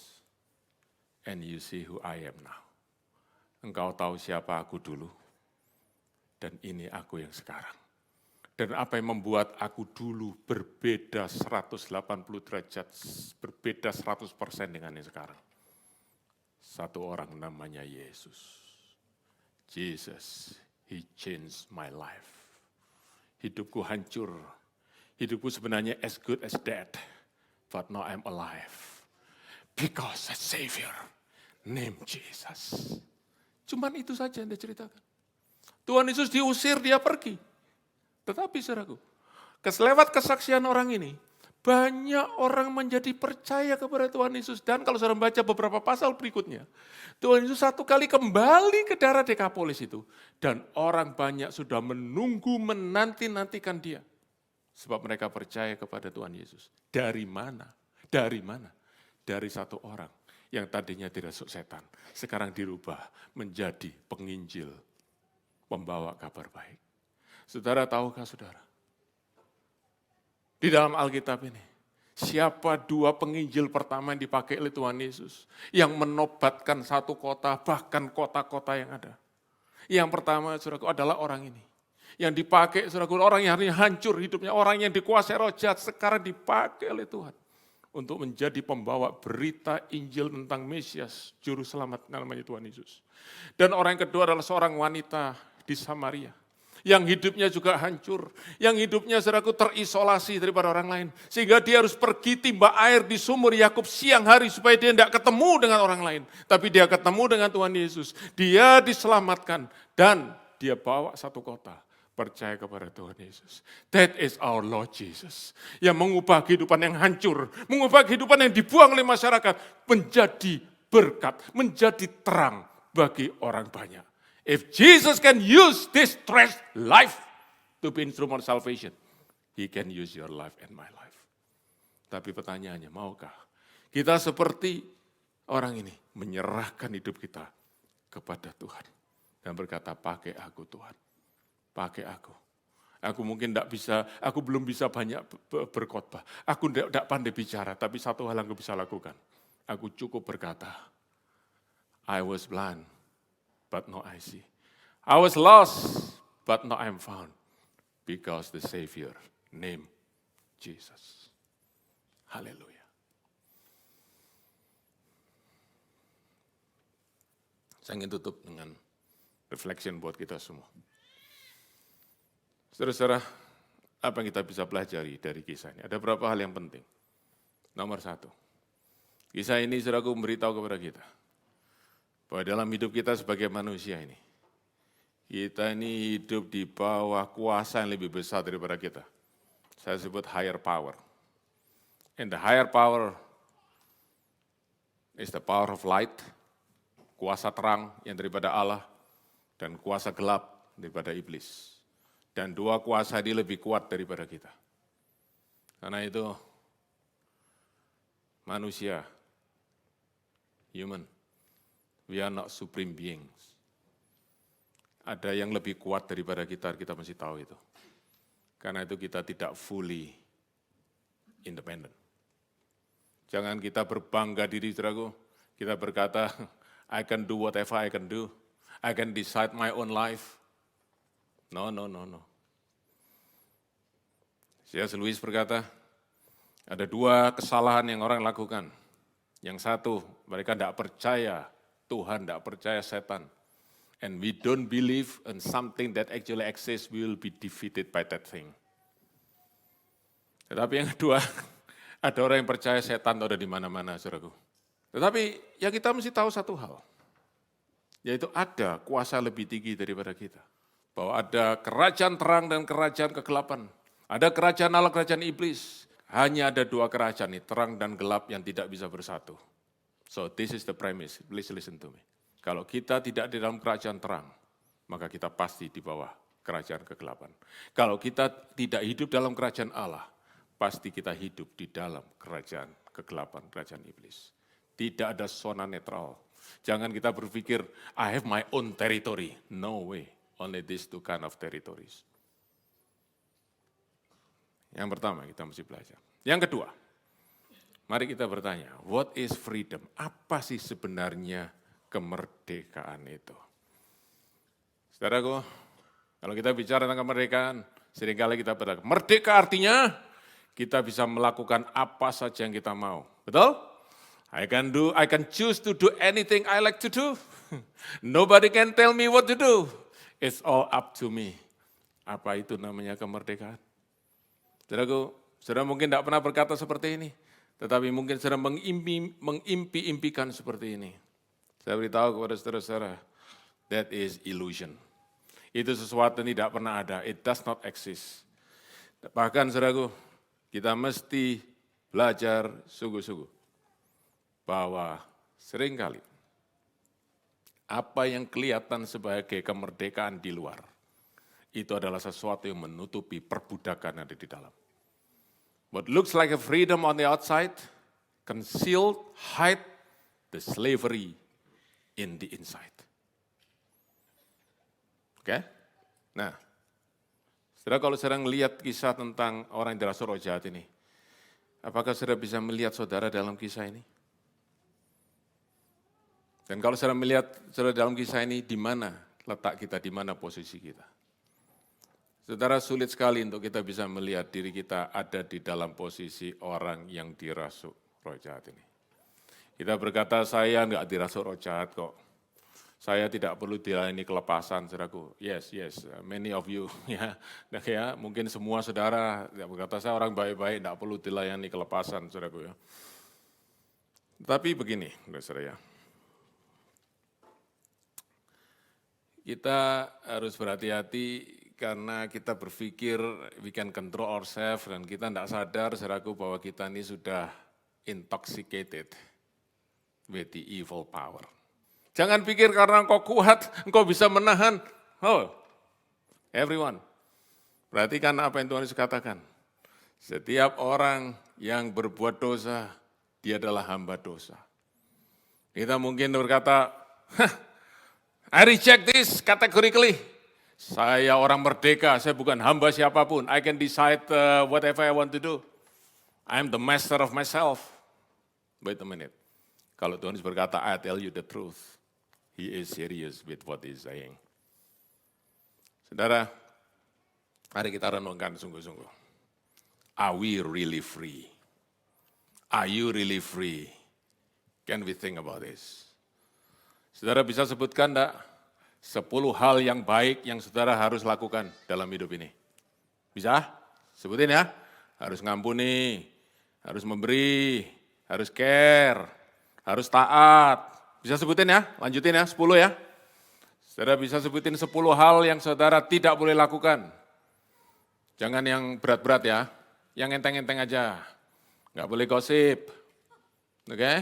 and you see who I am now. Engkau tahu siapa aku dulu, dan ini aku yang sekarang. Dan apa yang membuat aku dulu berbeda 180 derajat, berbeda 100% dengan yang sekarang. Satu orang namanya Yesus. Jesus, He changed my life. Hidupku hancur. Hidupku sebenarnya as good as dead. But now I'm alive. Because a Savior named Jesus. Cuman itu saja yang dia ceritakan. Tuhan Yesus diusir, dia pergi. Tetapi saudaraku, kelewat kesaksian orang ini, banyak orang menjadi percaya kepada Tuhan Yesus. Dan kalau saudara membaca beberapa pasal berikutnya, Tuhan Yesus satu kali kembali ke daerah Dekapolis itu. Dan orang banyak sudah menunggu, menanti-nantikan dia. Sebab mereka percaya kepada Tuhan Yesus. Dari mana? Dari mana? Dari satu orang yang tadinya dirasuk setan. Sekarang dirubah menjadi penginjil, pembawa kabar baik. Saudara tahukah saudara? Di dalam Alkitab ini, siapa dua penginjil pertama yang dipakai oleh Tuhan Yesus? Yang menobatkan satu kota, bahkan kota-kota yang ada. Yang pertama, saudaraku, adalah orang ini. Yang dipakai, saudaraku, orang yang hari ini hancur hidupnya, orang yang dikuasai roh jahat, sekarang dipakai oleh Tuhan. Untuk menjadi pembawa berita Injil tentang Mesias, Juru Selamat namanya Tuhan Yesus. Dan orang yang kedua adalah seorang wanita di Samaria. Yang hidupnya juga hancur, yang hidupnya saudaraku terisolasi daripada orang lain. Sehingga dia harus pergi timba air di sumur Yakub siang hari supaya dia tidak ketemu dengan orang lain. Tapi dia ketemu dengan Tuhan Yesus, dia diselamatkan dan dia bawa satu kota. Percaya kepada Tuhan Yesus. That is our Lord Jesus. Yang mengubah kehidupan yang hancur, mengubah kehidupan yang dibuang oleh masyarakat, menjadi berkat, menjadi terang bagi orang banyak. If Jesus can use this stressed life to be instrument of salvation, He can use your life and my life. Tapi pertanyaannya, maukah kita seperti orang ini menyerahkan hidup kita kepada Tuhan dan berkata, pakai aku Tuhan, pakai aku. Aku mungkin aku belum bisa banyak berkhotbah. Aku tidak pandai bicara, tapi satu hal yang aku bisa lakukan. Aku cukup berkata, I was blind, but now I see. I was lost, but now I'm found. Because the Savior, name Jesus. Haleluya. Saya ingin tutup dengan reflection buat kita semua. Saudara-saudara, apa yang kita bisa pelajari dari kisah ini? Ada beberapa hal yang penting. Nomor satu, kisah ini saudaraku memberitahu kepada kita, bahwa dalam hidup kita sebagai manusia ini, kita ini hidup di bawah kuasa yang lebih besar daripada kita. Saya sebut higher power. And the higher power is the power of light, kuasa terang yang daripada Allah, dan kuasa gelap daripada iblis. Dan dua kuasa ini lebih kuat daripada kita. Karena itu manusia, human, we are not supreme beings. Ada yang lebih kuat daripada kita mesti tahu itu. Karena itu kita tidak fully independent. Jangan kita berbangga diri, saudaraku. Kita berkata, I can do whatever I can do. I can decide my own life. No. C.S. Lewis berkata, ada dua kesalahan yang orang lakukan. Yang satu, mereka tidak percaya Tuhan, tidak percaya setan. And we don't believe in something that actually exists, we will be defeated by that thing. Tetapi yang kedua, ada orang yang percaya setan ada di mana-mana, saudaraku. Tetapi yang kita mesti tahu satu hal, yaitu ada kuasa lebih tinggi daripada kita. Bahwa ada kerajaan terang dan kerajaan kegelapan. Ada kerajaan Allah, kerajaan iblis. Hanya ada dua kerajaan nih, terang dan gelap yang tidak bisa bersatu. So this is the premise, please listen to me. Kalau kita tidak di dalam kerajaan terang, maka kita pasti di bawah kerajaan kegelapan. Kalau kita tidak hidup dalam kerajaan Allah, pasti kita hidup di dalam kerajaan kegelapan, kerajaan iblis. Tidak ada zona netral. Jangan kita berpikir, I have my own territory. No way, only these two kind of territories. Yang pertama kita mesti belajar. Yang kedua, mari kita bertanya, what is freedom? Apa sih sebenarnya kemerdekaan itu? Saudaraku, kalau kita bicara tentang kemerdekaan, seringkali kita berkata, merdeka artinya kita bisa melakukan apa saja yang kita mau. Betul? I can choose to do anything I like to do. Nobody can tell me what to do. It's all up to me. Apa itu namanya kemerdekaan? Saudaraku, saudara mungkin tidak pernah berkata seperti ini, tetapi mungkin saudara mengimpi-impikan seperti ini. Saya beritahu kepada saudara-saudara, that is illusion. Itu sesuatu yang tidak pernah ada, it does not exist. Bahkan saudaraku, kita mesti belajar sungguh-sungguh bahwa seringkali apa yang kelihatan sebagai kemerdekaan di luar, itu adalah sesuatu yang menutupi perbudakan yang ada di dalam. What looks like a freedom on the outside, concealed, hide the slavery in the inside. Oke? Nah, saudara kalau saudara melihat kisah tentang orang yang dirasuki roh jahat ini, apakah saudara bisa melihat saudara dalam kisah ini? Dan kalau saudara melihat saudara dalam kisah ini, di mana letak kita, di mana posisi kita? Saudara, sulit sekali untuk kita bisa melihat diri kita ada di dalam posisi orang yang dirasuk roh jahat ini. Kita berkata, saya enggak dirasuk roh jahat kok. Saya tidak perlu dilayani kelepasan, saudaraku. Yes, many of you, ya, mungkin semua saudara berkata, saya orang baik-baik, tidak perlu dilayani kelepasan, saudaraku. Ya. Tapi begini, saudara ya. Kita harus berhati-hati karena kita berpikir we can control ourselves dan kita tidak sadar, saudaraku, bahwa kita ini sudah intoxicated with the evil power. Jangan pikir karena engkau kuat, engkau bisa menahan. Oh, everyone. Perhatikan apa yang Tuhan Yesus katakan. Setiap orang yang berbuat dosa, dia adalah hamba dosa. Kita mungkin berkata, I reject this categorically. Saya orang merdeka, saya bukan hamba siapapun. I can decide whatever I want to do. I'm the master of myself. Wait a minute. Kalau Tuhan Yesus berkata, I tell you the truth. He is serious with what he's saying. Saudara, mari kita renungkan sungguh-sungguh. Are we really free? Are you really free? Can we think about this? Saudara bisa sebutkan enggak 10 hal yang baik yang saudara harus lakukan dalam hidup ini? Bisa? Sebutin ya. Harus ngampuni, harus memberi, harus care, harus taat. Bisa sebutin ya? Lanjutin ya, 10 ya. Saudara bisa sebutin 10 hal yang saudara tidak boleh lakukan. Jangan yang berat-berat ya, yang enteng-enteng aja. Nggak boleh gosip, oke?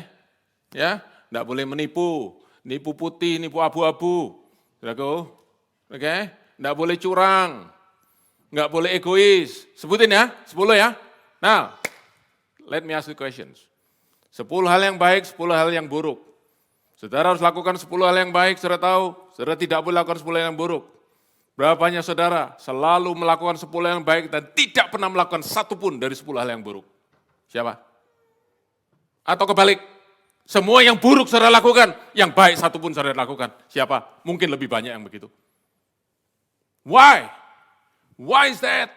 Ya, nggak boleh menipu, nipu putih, nipu abu-abu. Saudaraku, oke? Nggak boleh curang, nggak boleh egois. Sebutin ya, 10 ya. Nah, let me ask you questions. 10 hal yang baik, 10 hal yang buruk. Saudara harus lakukan 10 hal yang baik, saudara tahu. Saudara tidak boleh lakukan 10 hal yang buruk. Berapa banyak saudara selalu melakukan 10 hal yang baik dan tidak pernah melakukan satu pun dari 10 hal yang buruk? Siapa? Atau kebalik, semua yang buruk saudara lakukan, yang baik satu pun saudara lakukan. Siapa? Mungkin lebih banyak yang begitu. Why? Why is that?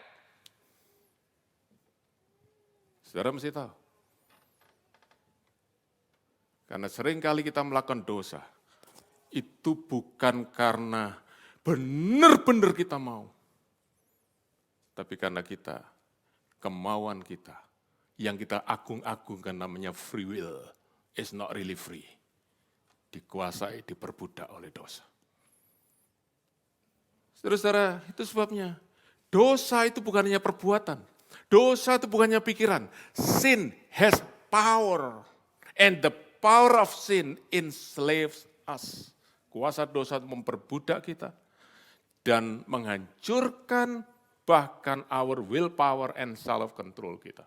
Saudara mesti tahu. Karena seringkali kita melakukan dosa, itu bukan karena benar-benar kita mau. Tapi karena kita, kemauan kita, yang kita agung-agungkan namanya free will, is not really free. Dikuasai, diperbudak oleh dosa. Saudara-saudara, itu sebabnya. Dosa itu bukan hanya perbuatan. Dosa itu bukan hanya pikiran. Sin has power. And the power of sin enslaves us. Kuasa dosa memperbudak kita dan menghancurkan bahkan our willpower and self-control kita.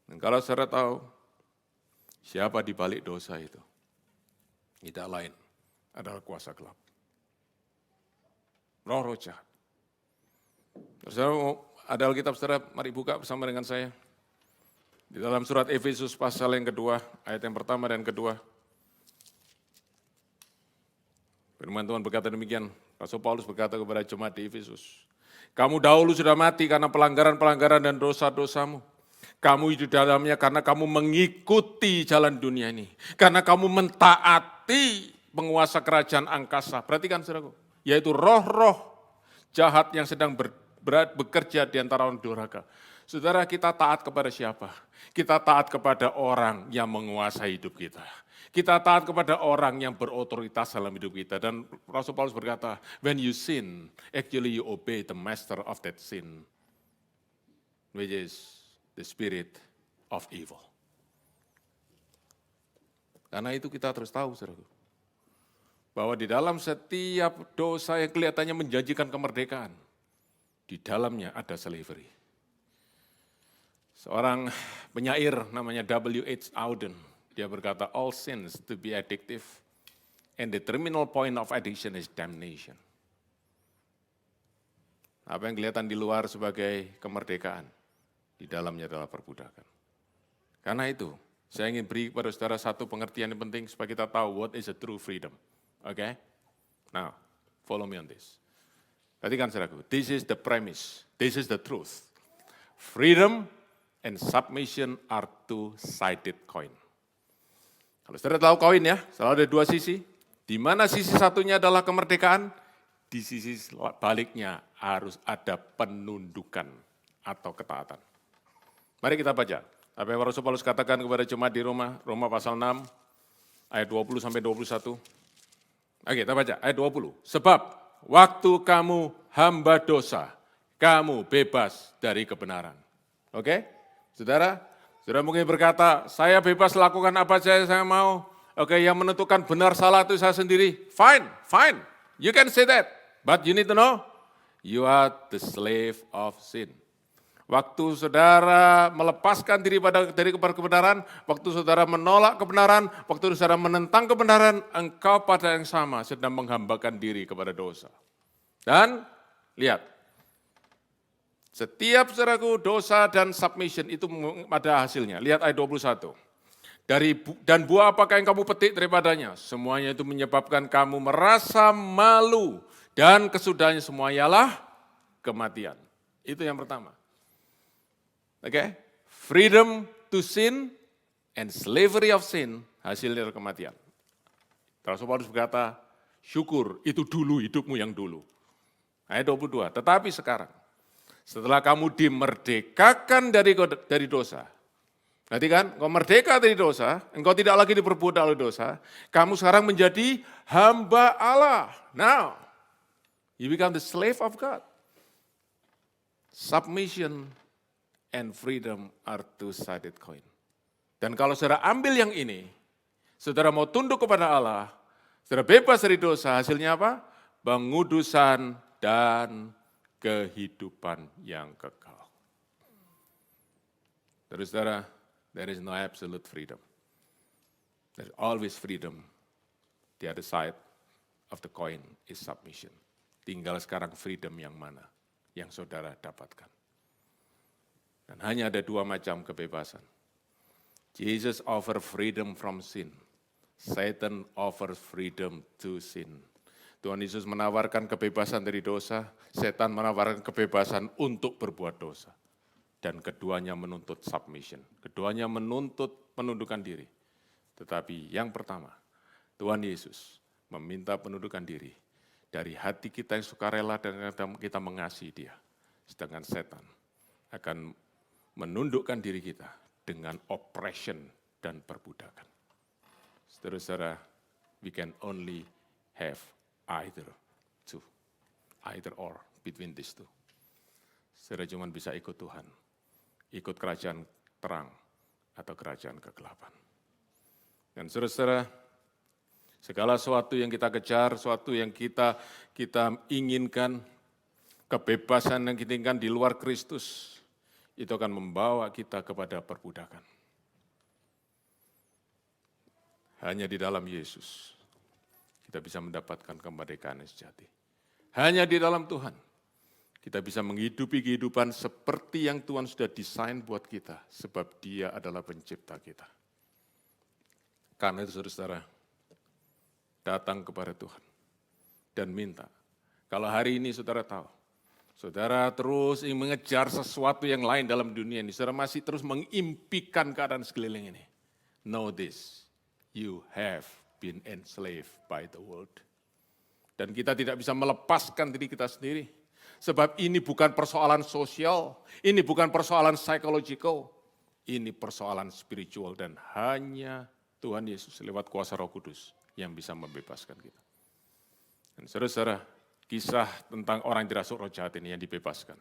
Dan kalau saudara tahu siapa di balik dosa itu, tidak lain adalah kuasa gelap. Roh-roh jahat. Saudara mau ada Alkitab, saudara, mari buka bersama dengan saya. Di dalam surat Efesus pasal yang kedua, ayat yang pertama dan kedua. Firman Tuhan berkata demikian, Rasul Paulus berkata kepada jemaat di Efesus. Kamu dahulu sudah mati karena pelanggaran-pelanggaran dan dosa-dosamu. Kamu hidup dalamnya karena kamu mengikuti jalan dunia ini. Karena kamu mentaati penguasa kerajaan angkasa. Perhatikan saudaraku, yaitu roh-roh jahat yang sedang bekerja di antara orang durhaka. Saudara, kita taat kepada siapa? Kita taat kepada orang yang menguasai hidup kita. Kita taat kepada orang yang berotoritas dalam hidup kita. Dan Rasul Paulus berkata, when you sin, actually you obey the master of that sin, which is the spirit of evil. Karena itu kita terus tahu, saudara, bahwa di dalam setiap dosa yang kelihatannya menjanjikan kemerdekaan, di dalamnya ada slavery. Seorang penyair namanya W.H. Auden, dia berkata, all sins to be addictive, and the terminal point of addiction is damnation. Apa yang kelihatan di luar sebagai kemerdekaan, di dalamnya adalah perbudakan. Karena itu, saya ingin beri kepada saudara satu pengertian yang penting supaya kita tahu what is a true freedom. Oke? Now, follow me on this. Perhatikan saudaraku, this is the premise, this is the truth. Freedom and submission are two-sided coin. Kalau saudara tahu koin ya, selalu ada dua sisi. Di mana sisi satunya adalah kemerdekaan, di sisi baliknya harus ada penundukan atau ketaatan. Mari kita baca. Apa yang Rasul Paulus katakan kepada jemaat di Roma, Roma pasal 6, ayat 20 sampai 21. Oke, kita baca ayat 20. Sebab waktu kamu hamba dosa, kamu bebas dari kebenaran. Oke, saudara mungkin berkata, saya bebas lakukan apa saja saya mau. Oke, yang menentukan benar salah itu saya sendiri. Fine, you can say that. But you need to know, you are the slave of sin. Waktu saudara melepaskan diri dari kebenaran, waktu saudara menolak kebenaran, waktu saudara menentang kebenaran, engkau pada yang sama sedang menghambakan diri kepada dosa. Dan lihat, setiap saudaraku dosa dan submission itu ada hasilnya. Lihat ayat 21. Dan buah apakah yang kamu petik daripadanya? Semuanya itu menyebabkan kamu merasa malu. Dan kesudahannya semua ialah kematian. Itu yang pertama. Oke, freedom to sin and slavery of sin, hasilnya adalah kematian. Rasul Paulus berkata, syukur itu dulu hidupmu yang dulu. Ayat 22, tetapi sekarang, setelah kamu dimerdekakan dari dosa, berarti kan, engkau merdeka dari dosa, engkau tidak lagi diperbudak oleh dosa, kamu sekarang menjadi hamba Allah. Now, you become the slave of God. Submission and freedom are two-sided coin. Dan kalau saudara ambil yang ini, saudara mau tunduk kepada Allah, saudara bebas dari dosa, hasilnya apa? Pengudusan dan kehidupan yang kekal. Terus saudara, there is no absolute freedom. There is always freedom. The other side of the coin is submission. Tinggal sekarang freedom yang mana yang saudara dapatkan. Dan hanya ada dua macam kebebasan. Jesus offer freedom from sin. Satan offers freedom to sin. Tuhan Yesus menawarkan kebebasan dari dosa, setan menawarkan kebebasan untuk berbuat dosa. Dan keduanya menuntut submission. Keduanya menuntut penundukan diri. Tetapi yang pertama, Tuhan Yesus meminta penundukan diri dari hati kita yang sukarela dan kita mengasihi Dia. Sedangkan setan akan menundukkan diri kita dengan oppression dan perbudakan. Saudara-saudara, we can only have either or between these two. Saudara cuma bisa ikut Tuhan, ikut kerajaan terang atau kerajaan kegelapan. Dan saudara-saudara, segala sesuatu yang kita kejar, sesuatu yang kita inginkan, kebebasan yang kita inginkan di luar Kristus, itu akan membawa kita kepada perbudakan. Hanya di dalam Yesus kita bisa mendapatkan kemerdekaan yang sejati. Hanya di dalam Tuhan kita bisa menghidupi kehidupan seperti yang Tuhan sudah desain buat kita, sebab Dia adalah pencipta kita. Karena itu saudara-saudara, datang kepada Tuhan dan minta. Kalau hari ini saudara tahu, saudara terus ingin mengejar sesuatu yang lain dalam dunia ini. Saudara masih terus mengimpikan keadaan sekeliling ini. Know this, you have been enslaved by the world. Dan kita tidak bisa melepaskan diri kita sendiri. Sebab ini bukan persoalan sosial, ini bukan persoalan psychological, ini persoalan spiritual. Dan hanya Tuhan Yesus lewat kuasa Roh Kudus yang bisa membebaskan kita. Dan saudara-saudara, kisah tentang orang yang dirasuk roh jahat ini yang dibebaskan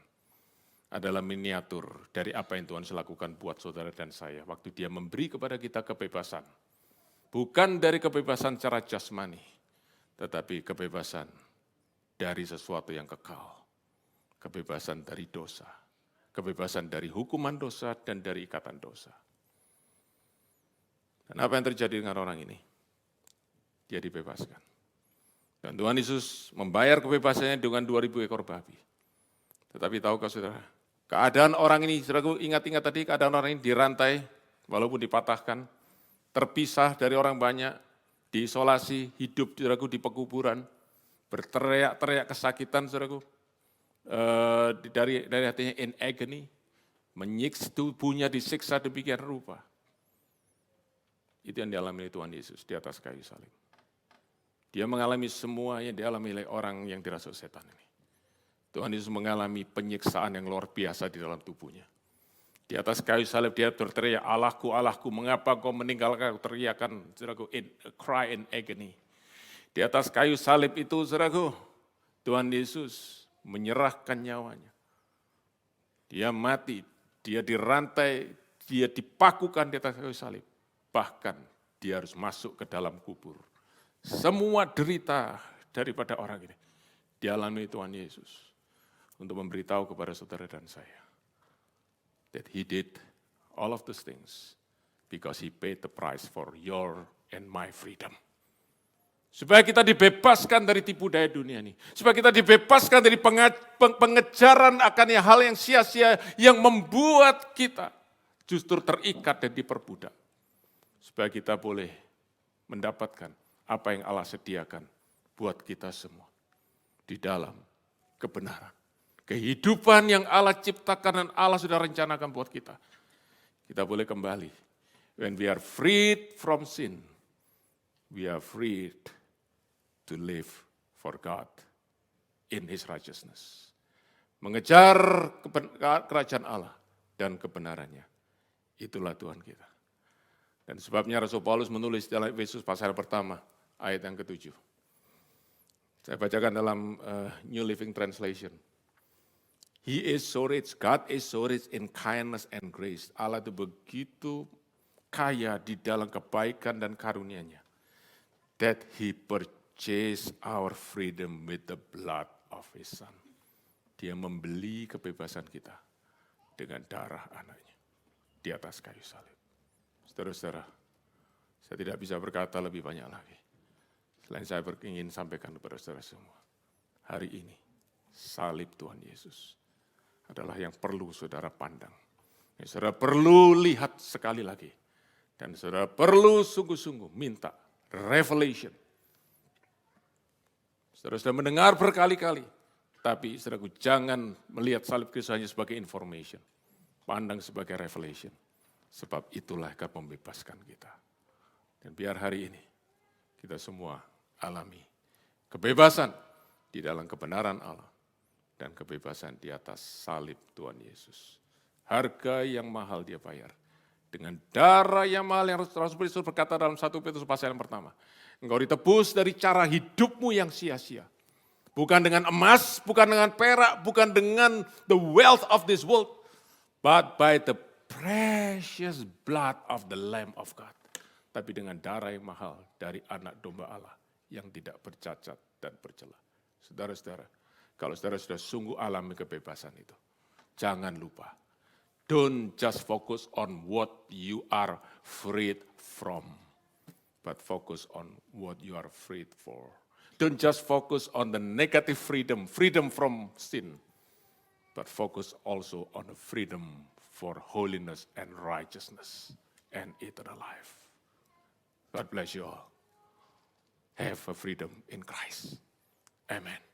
adalah miniatur dari apa yang Tuhan lakukan buat saudara dan saya waktu Dia memberi kepada kita kebebasan. Bukan dari kebebasan secara jasmani, tetapi kebebasan dari sesuatu yang kekal. Kebebasan dari dosa, kebebasan dari hukuman dosa dan dari ikatan dosa. Dan apa yang terjadi dengan orang ini? Dia dibebaskan. Dan Tuhan Yesus membayar kebebasannya dengan 2.000 ekor babi. Tetapi tahukah saudara, keadaan orang ini, saudaraku ingat-ingat tadi, keadaan orang ini dirantai, walaupun dipatahkan, terpisah dari orang banyak, diisolasi, hidup saudaraku di pekuburan, berteriak-teriak kesakitan saudaraku, dari hatinya in agony, menyiksa tubuhnya disiksa demikian rupa. Itu yang dialami Tuhan Yesus di atas kayu salib. Dia mengalami semua yang dialami oleh orang yang dirasuk setan ini. Tuhan Yesus mengalami penyiksaan yang luar biasa di dalam tubuhnya. Di atas kayu salib dia berteriak, Allahku, Allahku, mengapa kau meninggalkan? Teriakan, saudaraku, cry in agony. Di atas kayu salib itu, saudaraku, Tuhan Yesus menyerahkan nyawanya. Dia mati, dia dirantai, dia dipakukan di atas kayu salib. Bahkan dia harus masuk ke dalam kubur. Semua derita daripada orang ini dialami Tuhan Yesus untuk memberitahu kepada saudara dan saya that he did all of those things because he paid the price for your and my freedom. Supaya kita dibebaskan dari tipu daya dunia ini. Supaya kita dibebaskan dari pengejaran akan hal yang sia-sia yang membuat kita justru terikat dan diperbudak. Supaya kita boleh mendapatkan apa yang Allah sediakan buat kita semua. Di dalam kebenaran. Kehidupan yang Allah ciptakan dan Allah sudah rencanakan buat kita. Kita boleh kembali. When we are freed from sin, we are freed to live for God in His righteousness. Mengejar kerajaan Allah dan kebenarannya. Itulah Tuhan kita. Dan sebabnya Rasul Paulus menulis dalam Efesus pasal pertama, ayat yang ke-7. Saya bacakan dalam New Living Translation. He is so rich, God is so rich in kindness and grace. Allah itu begitu kaya di dalam kebaikan dan karunia-Nya. That He purchased our freedom with the blood of His Son. Dia membeli kebebasan kita dengan darah anaknya di atas kayu salib. Saudara-saudara, saya tidak bisa berkata lebih banyak lagi. Selain saya ingin sampaikan kepada saudara semua. Hari ini, salib Tuhan Yesus adalah yang perlu saudara pandang. Yang saudara perlu lihat sekali lagi. Dan saudara perlu sungguh-sungguh minta revelation. Saudara sudah mendengar berkali-kali. Tapi saudaraku jangan melihat salib Kristus hanya sebagai information. Pandang sebagai revelation. Sebab itulah yang akan membebaskan kita. Dan biar hari ini kita semua alami kebebasan di dalam kebenaran Allah. Dan kebebasan di atas salib Tuhan Yesus. Harga yang mahal dia bayar. Dengan darah yang mahal yang Rasul Paulus berkata dalam 1 Petrus pasal yang pertama. Engkau ditebus dari cara hidupmu yang sia-sia. Bukan dengan emas, bukan dengan perak, bukan dengan the wealth of this world. But by the precious blood of the Lamb of God. Tapi dengan darah yang mahal dari anak domba Allah yang tidak bercacat dan bercela. Saudara-saudara, kalau saudara sudah sungguh alami kebebasan itu, jangan lupa. Don't just focus on what you are freed from, but focus on what you are freed for. Don't just focus on the negative freedom, freedom from sin, but focus also on the freedom for holiness and righteousness and eternal life. God bless you all. Have a freedom in Christ. Amen.